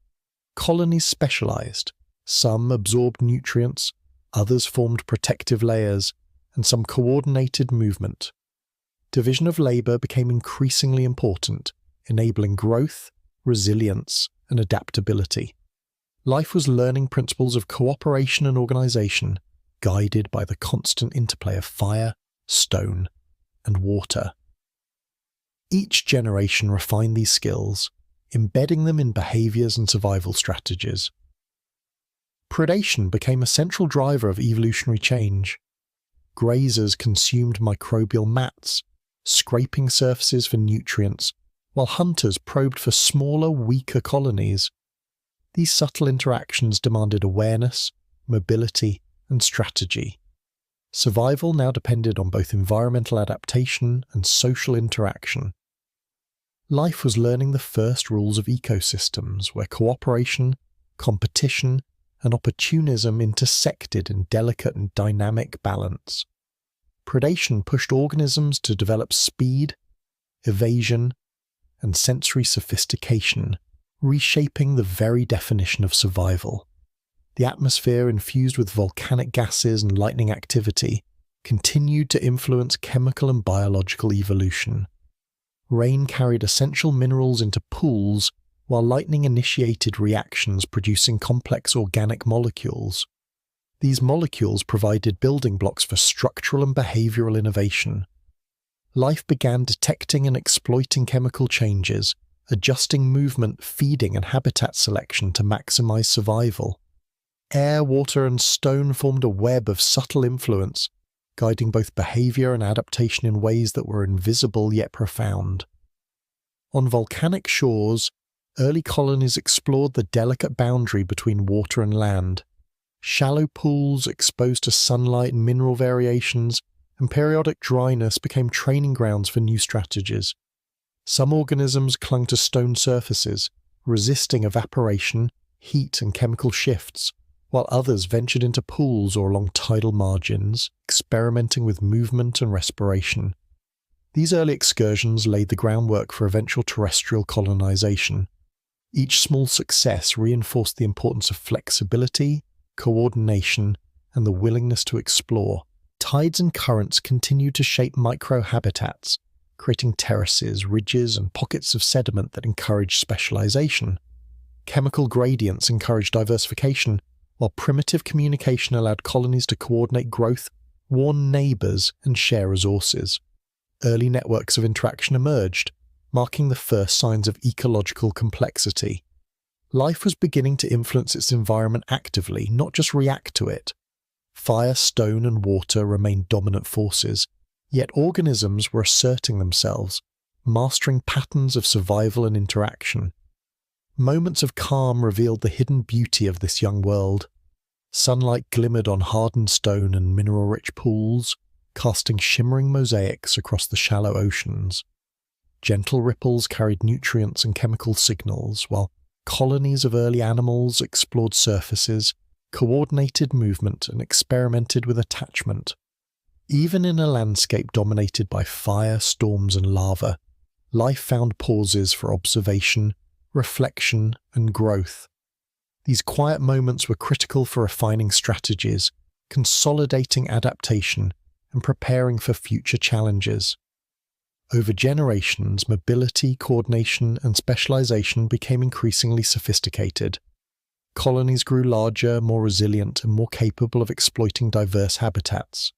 Colonies specialized. Some absorbed nutrients, others formed protective layers, and some coordinated movement. Division of labor became increasingly important, enabling growth, resilience, and adaptability. Life was learning principles of cooperation and organization, guided by the constant interplay of fire, stone, and water. Each generation refined these skills, embedding them in behaviors and survival strategies. Predation became a central driver of evolutionary change. Grazers consumed microbial mats, scraping surfaces for nutrients, while hunters probed for smaller, weaker colonies. These subtle interactions demanded awareness, mobility, and strategy. Survival now depended on both environmental adaptation and social interaction. Life was learning the first rules of ecosystems, where cooperation, competition, and opportunism intersected in delicate and dynamic balance. Predation pushed organisms to develop speed, evasion, and sensory sophistication, reshaping the very definition of survival. The atmosphere, infused with volcanic gases and lightning activity, continued to influence chemical and biological evolution. Rain carried essential minerals into pools, while lightning initiated reactions producing complex organic molecules. These molecules provided building blocks for structural and behavioral innovation. Life began detecting and exploiting chemical changes, adjusting movement, feeding, and habitat selection to maximize survival. Air, water, and stone formed a web of subtle influence, guiding both behavior and adaptation in ways that were invisible yet profound. On volcanic shores, early colonies explored the delicate boundary between water and land. Shallow pools exposed to sunlight and mineral variations, and periodic dryness became training grounds for new strategies. Some organisms clung to stone surfaces, resisting evaporation, heat, and chemical shifts, while others ventured into pools or along tidal margins, experimenting with movement and respiration. These early excursions laid the groundwork for eventual terrestrial colonization. Each small success reinforced the importance of flexibility, coordination, and the willingness to explore. Tides and currents continued to shape microhabitats, creating terraces, ridges, and pockets of sediment that encouraged specialization. Chemical gradients encouraged diversification, while primitive communication allowed colonies to coordinate growth, warn neighbors, and share resources. Early networks of interaction emerged, marking the first signs of ecological complexity. Life was beginning to influence its environment actively, not just react to it. Fire, stone, and water remained dominant forces, yet organisms were asserting themselves, mastering patterns of survival and interaction. Moments of calm revealed the hidden beauty of this young world. Sunlight glimmered on hardened stone and mineral-rich pools, casting shimmering mosaics across the shallow oceans. Gentle ripples carried nutrients and chemical signals, while colonies of early animals explored surfaces, coordinated movement, and experimented with attachment. Even in a landscape dominated by fire, storms, and lava, life found pauses for observation, reflection, and growth. These quiet moments were critical for refining strategies, consolidating adaptation, and preparing for future challenges. Over generations, mobility, coordination, and specialization became increasingly sophisticated. Colonies grew larger, more resilient, and more capable of exploiting diverse habitats.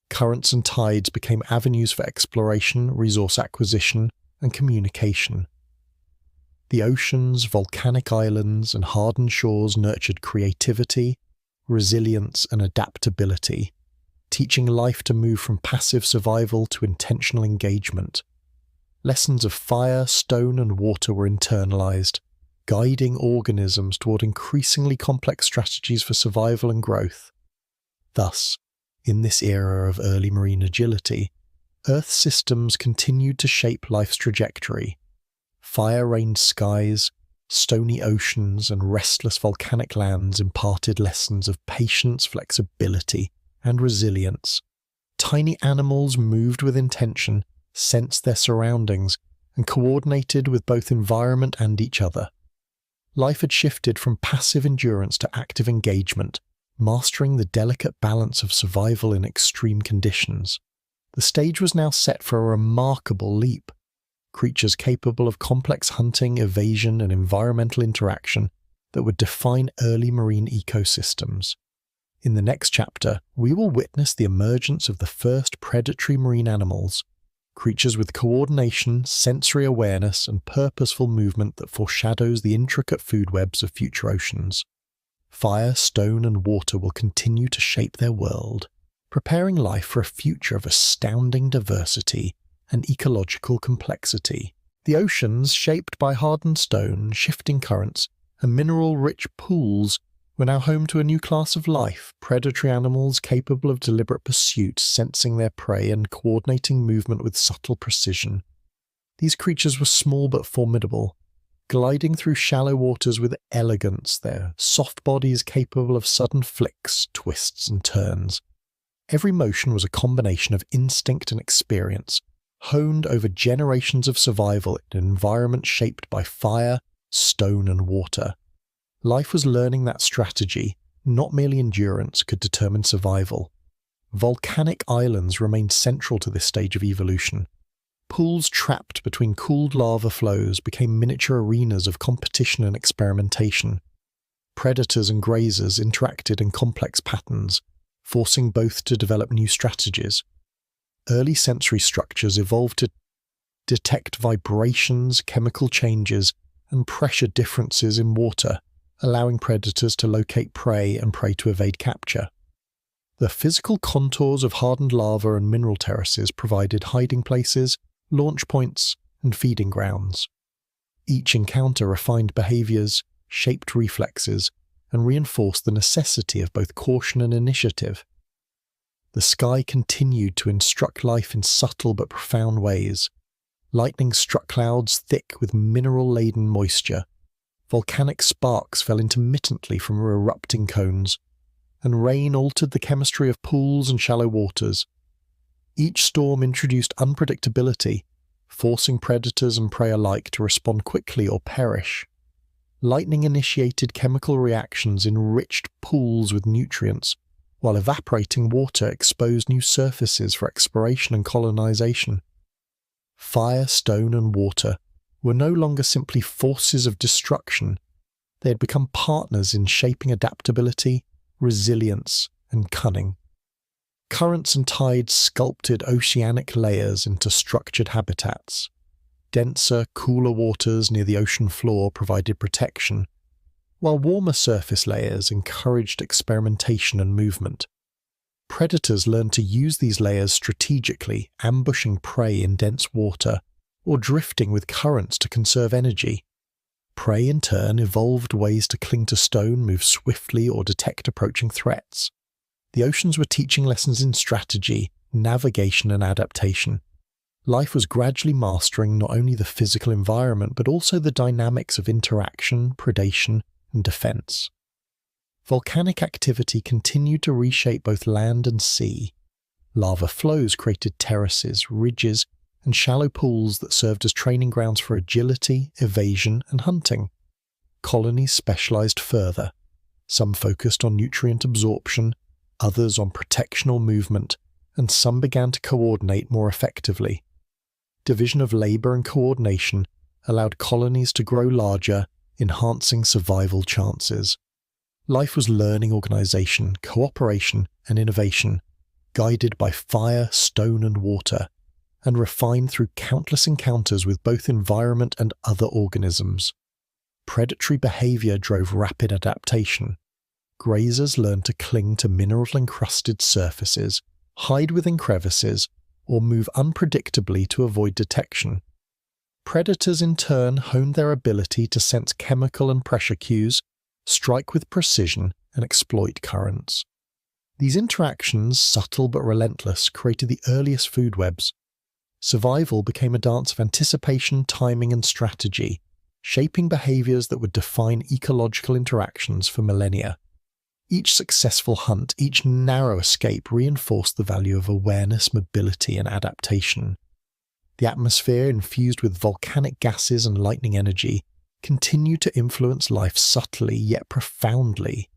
Currents and tides became avenues for exploration, resource acquisition, and communication. The oceans, volcanic islands, and hardened shores nurtured creativity, resilience, and adaptability, teaching life to move from passive survival to intentional engagement. Lessons of fire, stone, and water were internalized, guiding organisms toward increasingly complex strategies for survival and growth. Thus, in this era of early marine agility, Earth systems continued to shape life's trajectory. Fire-rained skies, stony oceans, and restless volcanic lands imparted lessons of patience, flexibility, and resilience. Tiny animals moved with intention, sensed their surroundings, and coordinated with both environment and each other. Life had shifted from passive endurance to active engagement, mastering the delicate balance of survival in extreme conditions. The stage was now set for a remarkable leap. Creatures capable of complex hunting, evasion, and environmental interaction that would define early marine ecosystems. In the next chapter, we will witness the emergence of the first predatory marine animals, creatures with coordination, sensory awareness, and purposeful movement that foreshadows the intricate food webs of future oceans. Fire, stone, and water will continue to shape their world, preparing life for a future of astounding diversity and ecological complexity. The oceans, shaped by hardened stone, shifting currents, and mineral-rich pools, were now home to a new class of life, predatory animals capable of deliberate pursuit, sensing their prey and coordinating movement with subtle precision. These creatures were small but formidable, gliding through shallow waters with elegance, their soft bodies capable of sudden flicks, twists, and turns. Every motion was a combination of instinct and experience, honed over generations of survival in an environment shaped by fire, stone, and water. Life was learning that strategy, not merely endurance, could determine survival. Volcanic islands remained central to this stage of evolution. Pools trapped between cooled lava flows became miniature arenas of competition and experimentation. Predators and grazers interacted in complex patterns, forcing both to develop new strategies. Early sensory structures evolved to detect vibrations, chemical changes, and pressure differences in water, allowing predators to locate prey and prey to evade capture. The physical contours of hardened lava and mineral terraces provided hiding places, launch points, and feeding grounds. Each encounter refined behaviors, shaped reflexes, and reinforced the necessity of both caution and initiative. The sky continued to instruct life in subtle but profound ways. Lightning struck clouds thick with mineral-laden moisture. Volcanic sparks fell intermittently from erupting cones, and rain altered the chemistry of pools and shallow waters. Each storm introduced unpredictability, forcing predators and prey alike to respond quickly or perish. Lightning initiated chemical reactions enriched pools with nutrients, while evaporating water exposed new surfaces for exploration and colonization. Fire, stone, and water were no longer simply forces of destruction. They had become partners in shaping adaptability, resilience, and cunning. Currents and tides sculpted oceanic layers into structured habitats. Denser, cooler waters near the ocean floor provided protection, while warmer surface layers encouraged experimentation and movement. Predators learned to use these layers strategically, ambushing prey in dense water, or drifting with currents to conserve energy. Prey, in turn, evolved ways to cling to stone, move swiftly, or detect approaching threats. The oceans were teaching lessons in strategy, navigation, and adaptation. Life was gradually mastering not only the physical environment, but also the dynamics of interaction, predation, and defense. Volcanic activity continued to reshape both land and sea. Lava flows created terraces, ridges, and shallow pools that served as training grounds for agility, evasion, and hunting. Colonies specialized further. Some focused on nutrient absorption, others on protection or movement, and some began to coordinate more effectively. Division of labor and coordination allowed colonies to grow larger, enhancing survival chances. Life was learning organization, cooperation, and innovation, guided by fire, stone, and water, and refined through countless encounters with both environment and other organisms. Predatory behavior drove rapid adaptation. Grazers learned to cling to mineral-encrusted surfaces, hide within crevices, or move unpredictably to avoid detection. Predators in turn honed their ability to sense chemical and pressure cues, strike with precision, and exploit currents. These interactions, subtle but relentless, created the earliest food webs. Survival became a dance of anticipation, timing, and strategy, shaping behaviors that would define ecological interactions for millennia. Each successful hunt, each narrow escape reinforced the value of awareness, mobility, and adaptation. The atmosphere, infused with volcanic gases and lightning energy, continued to influence life subtly yet profoundly.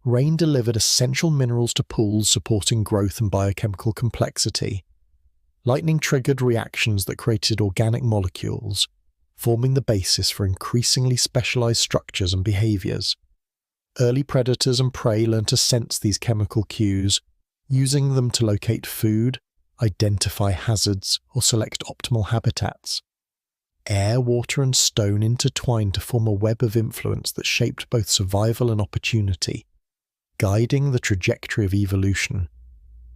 Rain delivered essential minerals to pools supporting growth and biochemical complexity. Lightning triggered reactions that created organic molecules, forming the basis for increasingly specialized structures and behaviors. Early predators and prey learned to sense these chemical cues, using them to locate food, identify hazards, or select optimal habitats. Air, water, and stone intertwined to form a web of influence that shaped both survival and opportunity, guiding the trajectory of evolution.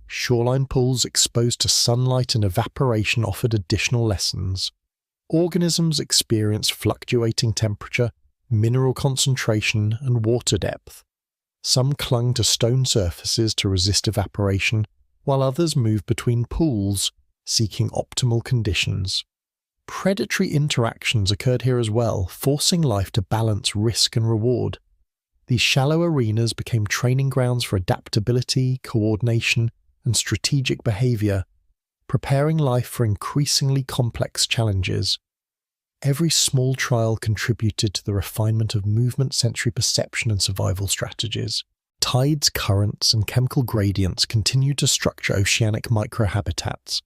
Shoreline pools exposed to sunlight and evaporation offered additional lessons. Organisms experienced fluctuating temperature, mineral concentration, and water depth. Some clung to stone surfaces to resist evaporation, while others moved between pools, seeking optimal conditions. Predatory interactions occurred here as well, forcing life to balance risk and reward. These shallow arenas became training grounds for adaptability, coordination, and strategic behavior, preparing life for increasingly complex challenges. Every small trial contributed to the refinement of movement, sensory perception, and survival strategies. Tides, currents, and chemical gradients continued to structure oceanic microhabitats.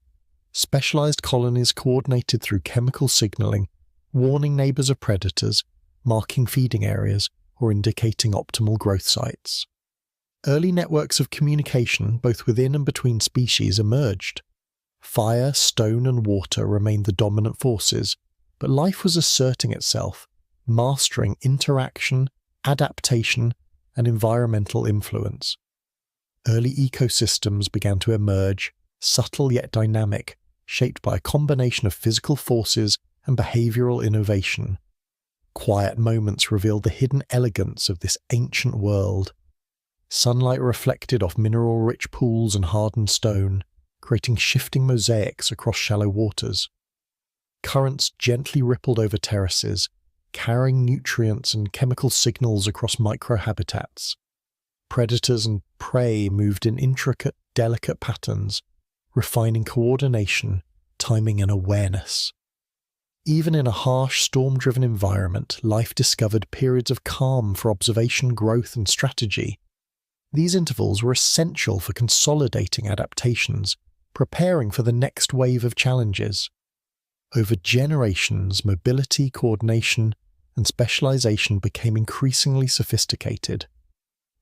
Specialized colonies coordinated through chemical signaling, warning neighbors of predators, marking feeding areas, or indicating optimal growth sites. Early networks of communication, both within and between species, emerged. Fire, stone, and water remained the dominant forces, but life was asserting itself, mastering interaction, adaptation, and environmental influence. Early ecosystems began to emerge, subtle yet dynamic, shaped by a combination of physical forces and behavioral innovation. Quiet moments revealed the hidden elegance of this ancient world. Sunlight reflected off mineral-rich pools and hardened stone, creating shifting mosaics across shallow waters. Currents gently rippled over terraces, carrying nutrients and chemical signals across microhabitats. Predators and prey moved in intricate, delicate patterns, refining coordination, timing, and awareness. Even in a harsh, storm-driven environment, life discovered periods of calm for observation, growth, and strategy. These intervals were essential for consolidating adaptations, preparing for the next wave of challenges. Over generations, mobility, coordination, and specialization became increasingly sophisticated.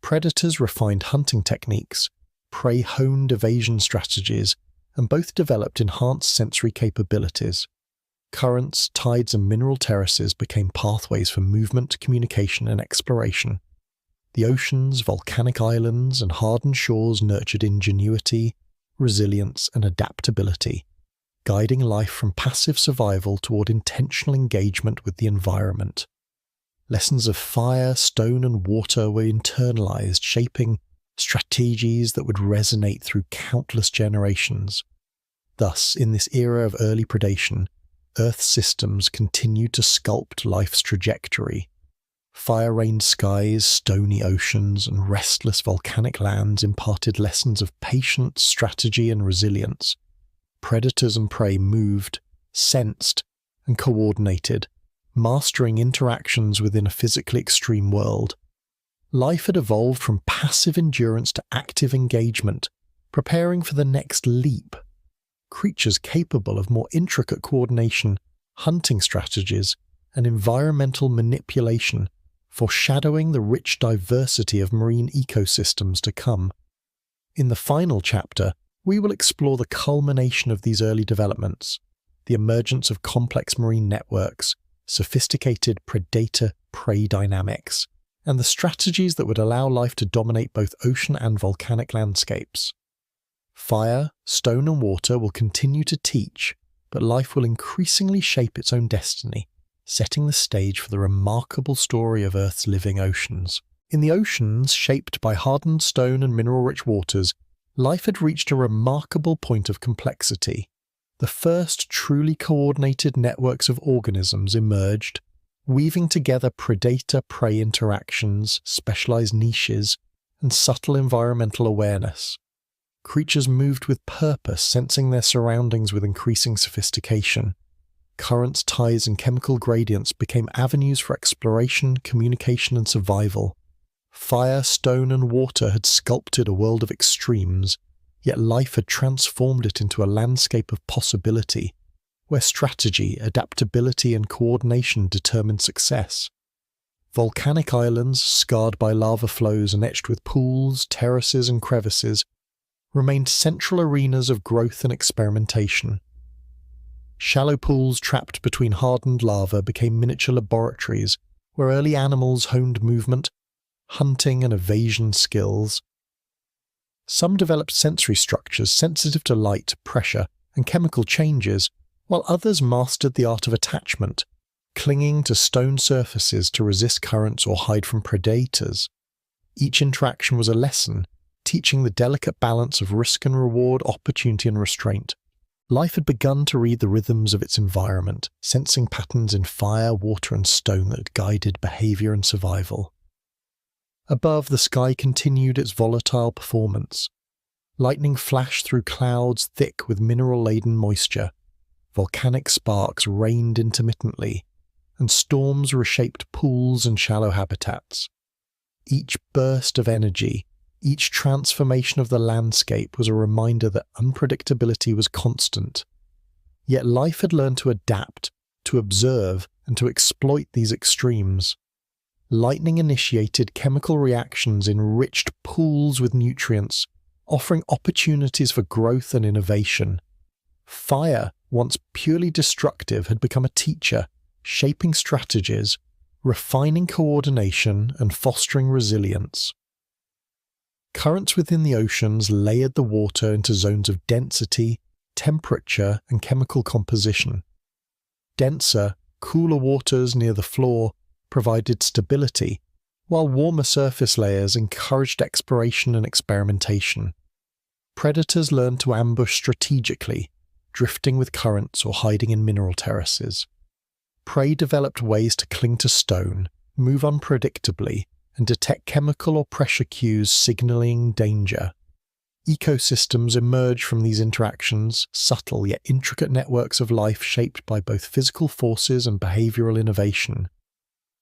Predators refined hunting techniques, prey honed evasion strategies, and both developed enhanced sensory capabilities. Currents, tides, and mineral terraces became pathways for movement, communication, and exploration. The oceans, volcanic islands, and hardened shores nurtured ingenuity, resilience, and adaptability, guiding life from passive survival toward intentional engagement with the environment. Lessons of fire, stone, and water were internalized, shaping strategies that would resonate through countless generations. Thus, in this era of early predation, Earth systems continued to sculpt life's trajectory. Fire-rained skies, stony oceans, and restless volcanic lands imparted lessons of patience, strategy, and resilience. Predators and prey moved, sensed, and coordinated, mastering interactions within a physically extreme world. Life had evolved from passive endurance to active engagement, preparing for the next leap. Creatures capable of more intricate coordination, hunting strategies, and environmental manipulation foreshadowing the rich diversity of marine ecosystems to come. In the final chapter, we will explore the culmination of these early developments, the emergence of complex marine networks, sophisticated predator-prey dynamics, and the strategies that would allow life to dominate both ocean and volcanic landscapes. Fire, stone and water will continue to teach, but life will increasingly shape its own destiny, setting the stage for the remarkable story of Earth's living oceans. In the oceans, shaped by hardened stone and mineral-rich waters, life had reached a remarkable point of complexity. The first truly coordinated networks of organisms emerged, weaving together predator-prey interactions, specialized niches, and subtle environmental awareness. Creatures moved with purpose, sensing their surroundings with increasing sophistication. Currents, tides, and chemical gradients became avenues for exploration, communication, and survival. Fire, stone, and water had sculpted a world of extremes, yet life had transformed it into a landscape of possibility, where strategy, adaptability, and coordination determined success. Volcanic islands, scarred by lava flows and etched with pools, terraces, and crevices, remained central arenas of growth and experimentation. Shallow pools trapped between hardened lava became miniature laboratories where early animals honed movement, hunting, and evasion skills. Some developed sensory structures sensitive to light, pressure, and chemical changes, while others mastered the art of attachment, clinging to stone surfaces to resist currents or hide from predators. Each interaction was a lesson, teaching the delicate balance of risk and reward, opportunity and restraint. Life had begun to read the rhythms of its environment, sensing patterns in fire, water, and stone that guided behavior and survival. Above, the sky continued its volatile performance. Lightning flashed through clouds thick with mineral-laden moisture. Volcanic sparks rained intermittently, and storms reshaped pools and shallow habitats. Each burst of energy, each transformation of the landscape was a reminder that unpredictability was constant. Yet life had learned to adapt, to observe, and to exploit these extremes. Lightning initiated chemical reactions enriched pools with nutrients, offering opportunities for growth and innovation. Fire, once purely destructive, had become a teacher, shaping strategies, refining coordination, and fostering resilience. Currents within the oceans layered the water into zones of density, temperature, and chemical composition. Denser, cooler waters near the floor provided stability, while warmer surface layers encouraged exploration and experimentation. Predators learned to ambush strategically, drifting with currents or hiding in mineral terraces. Prey developed ways to cling to stone, move unpredictably, and detect chemical or pressure cues signaling danger. Ecosystems emerge from these interactions, subtle yet intricate networks of life shaped by both physical forces and behavioral innovation.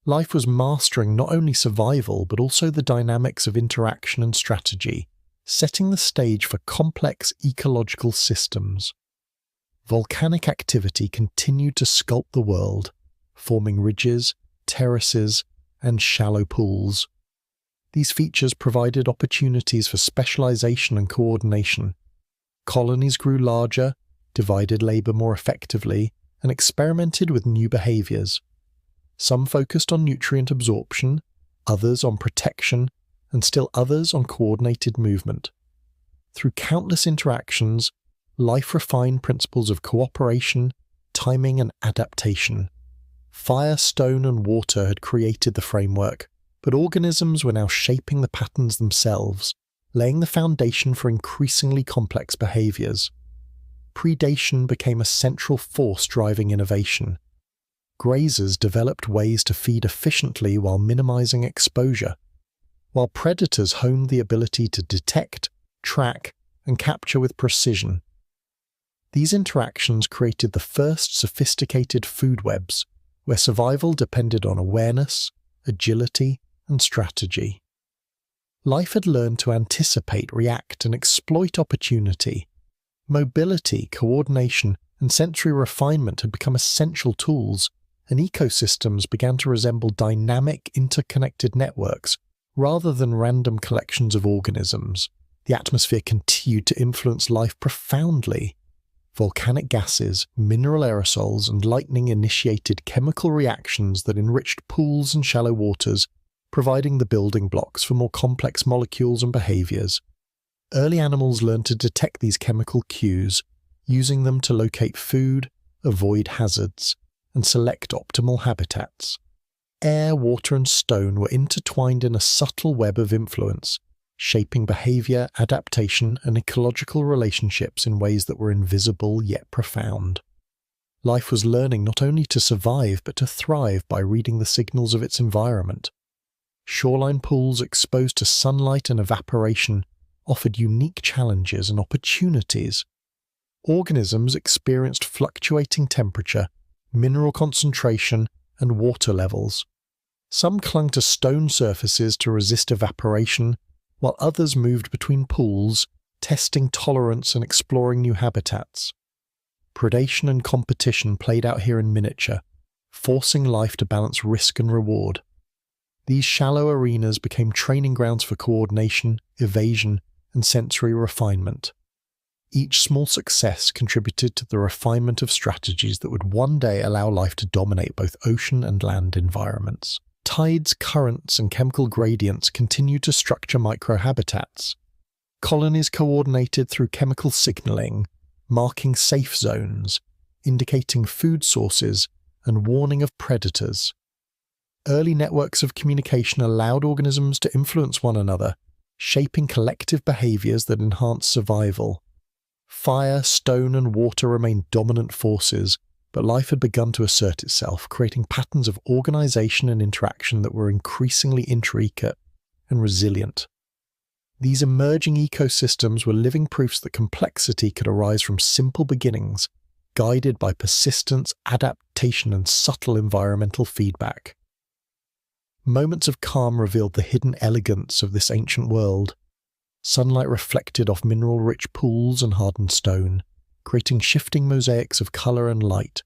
Life was mastering not only survival but also the dynamics of interaction and strategy, setting the stage for complex ecological systems. Volcanic activity continued to sculpt the world, forming ridges, terraces, and shallow pools. These features provided opportunities for specialization and coordination. Colonies grew larger, divided labor more effectively, and experimented with new behaviors. Some focused on nutrient absorption, others on protection, and still others on coordinated movement. Through countless interactions, life refined principles of cooperation, timing, and adaptation. Fire, stone, and water had created the framework, but organisms were now shaping the patterns themselves, laying the foundation for increasingly complex behaviors. Predation became a central force driving innovation. Grazers developed ways to feed efficiently while minimizing exposure, while predators honed the ability to detect, track, and capture with precision. These interactions created the first sophisticated food webs, where survival depended on awareness, agility, and strategy. Life had learned to anticipate, react, and exploit opportunity. Mobility, coordination, and sensory refinement had become essential tools, and ecosystems began to resemble dynamic, interconnected networks rather than random collections of organisms. The atmosphere continued to influence life profoundly. Volcanic gases, mineral aerosols, and lightning initiated chemical reactions that enriched pools and shallow waters, providing the building blocks for more complex molecules and behaviors. Early animals learned to detect these chemical cues, using them to locate food, avoid hazards, and select optimal habitats. Air, water, and stone were intertwined in a subtle web of influence, shaping behavior, adaptation, and ecological relationships in ways that were invisible yet profound. Life was learning not only to survive but to thrive by reading the signals of its environment. Shoreline pools exposed to sunlight and evaporation offered unique challenges and opportunities. Organisms experienced fluctuating temperature, mineral concentration, and water levels. Some clung to stone surfaces to resist evaporation, while others moved between pools, testing tolerance and exploring new habitats. Predation and competition played out here in miniature, forcing life to balance risk and reward. These shallow arenas became training grounds for coordination, evasion, and sensory refinement. Each small success contributed to the refinement of strategies that would one day allow life to dominate both ocean and land environments. Tides, currents, and chemical gradients continued to structure microhabitats. Colonies coordinated through chemical signaling, marking safe zones, indicating food sources, and warning of predators. Early networks of communication allowed organisms to influence one another, shaping collective behaviors that enhanced survival. Fire, stone, and water remained dominant forces, but life had begun to assert itself, creating patterns of organization and interaction that were increasingly intricate and resilient. These emerging ecosystems were living proofs that complexity could arise from simple beginnings, guided by persistence, adaptation, and subtle environmental feedback. Moments of calm revealed the hidden elegance of this ancient world. Sunlight reflected off mineral-rich pools and hardened stone, creating shifting mosaics of color and light.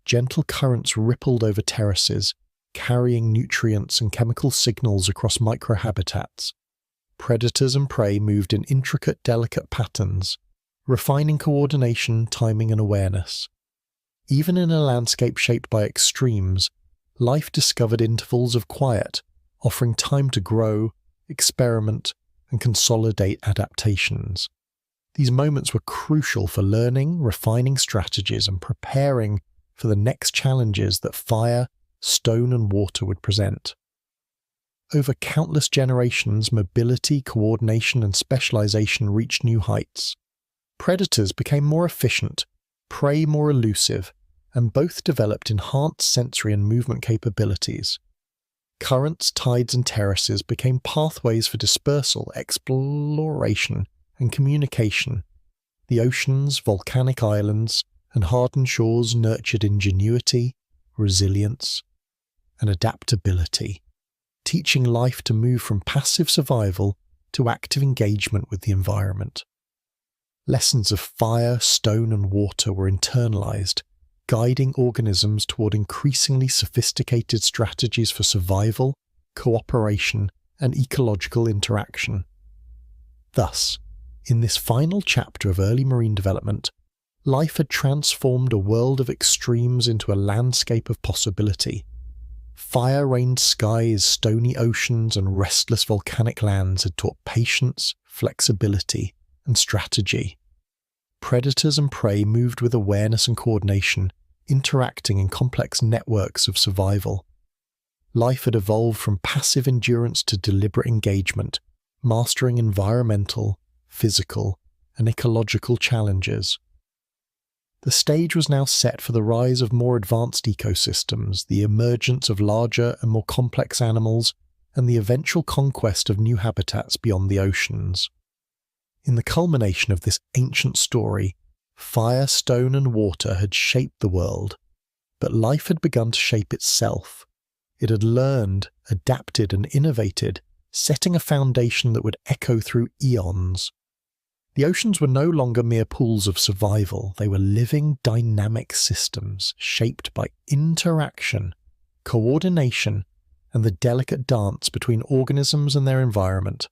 Gentle currents rippled over terraces, carrying nutrients and chemical signals across microhabitats. Predators and prey moved in intricate, delicate patterns, refining coordination, timing, and awareness. Even in a landscape shaped by extremes, life discovered intervals of quiet, offering time to grow, experiment, and consolidate adaptations. These moments were crucial for learning, refining strategies, and preparing for the next challenges that fire, stone, and water would present. Over countless generations, mobility, coordination, and specialization reached new heights. Predators became more efficient, prey more elusive, and both developed enhanced sensory and movement capabilities. Currents, tides, and terraces became pathways for dispersal, exploration, and communication. The oceans, volcanic islands, and hardened shores nurtured ingenuity, resilience, and adaptability, teaching life to move from passive survival to active engagement with the environment. Lessons of fire, stone, and water were internalized, guiding organisms toward increasingly sophisticated strategies for survival, cooperation, and ecological interaction. Thus, in this final chapter of early marine development, life had transformed a world of extremes into a landscape of possibility. Fire-rained skies, stony oceans, and restless volcanic lands had taught patience, flexibility, and strategy. Predators and prey moved with awareness and coordination, interacting in complex networks of survival. Life had evolved from passive endurance to deliberate engagement, mastering environmental, physical, and ecological challenges. The stage was now set for the rise of more advanced ecosystems, the emergence of larger and more complex animals, and the eventual conquest of new habitats beyond the oceans. In the culmination of this ancient story, fire, stone, and water had shaped the world, but life had begun to shape itself. It had learned, adapted, and innovated, setting a foundation that would echo through eons. The oceans were no longer mere pools of survival, they were living, dynamic systems shaped by interaction, coordination, and the delicate dance between organisms and their environment.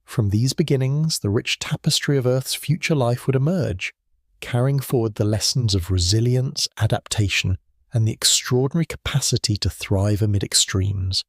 From these beginnings, the rich tapestry of Earth's future life would emerge, carrying forward the lessons of resilience, adaptation, and the extraordinary capacity to thrive amid extremes.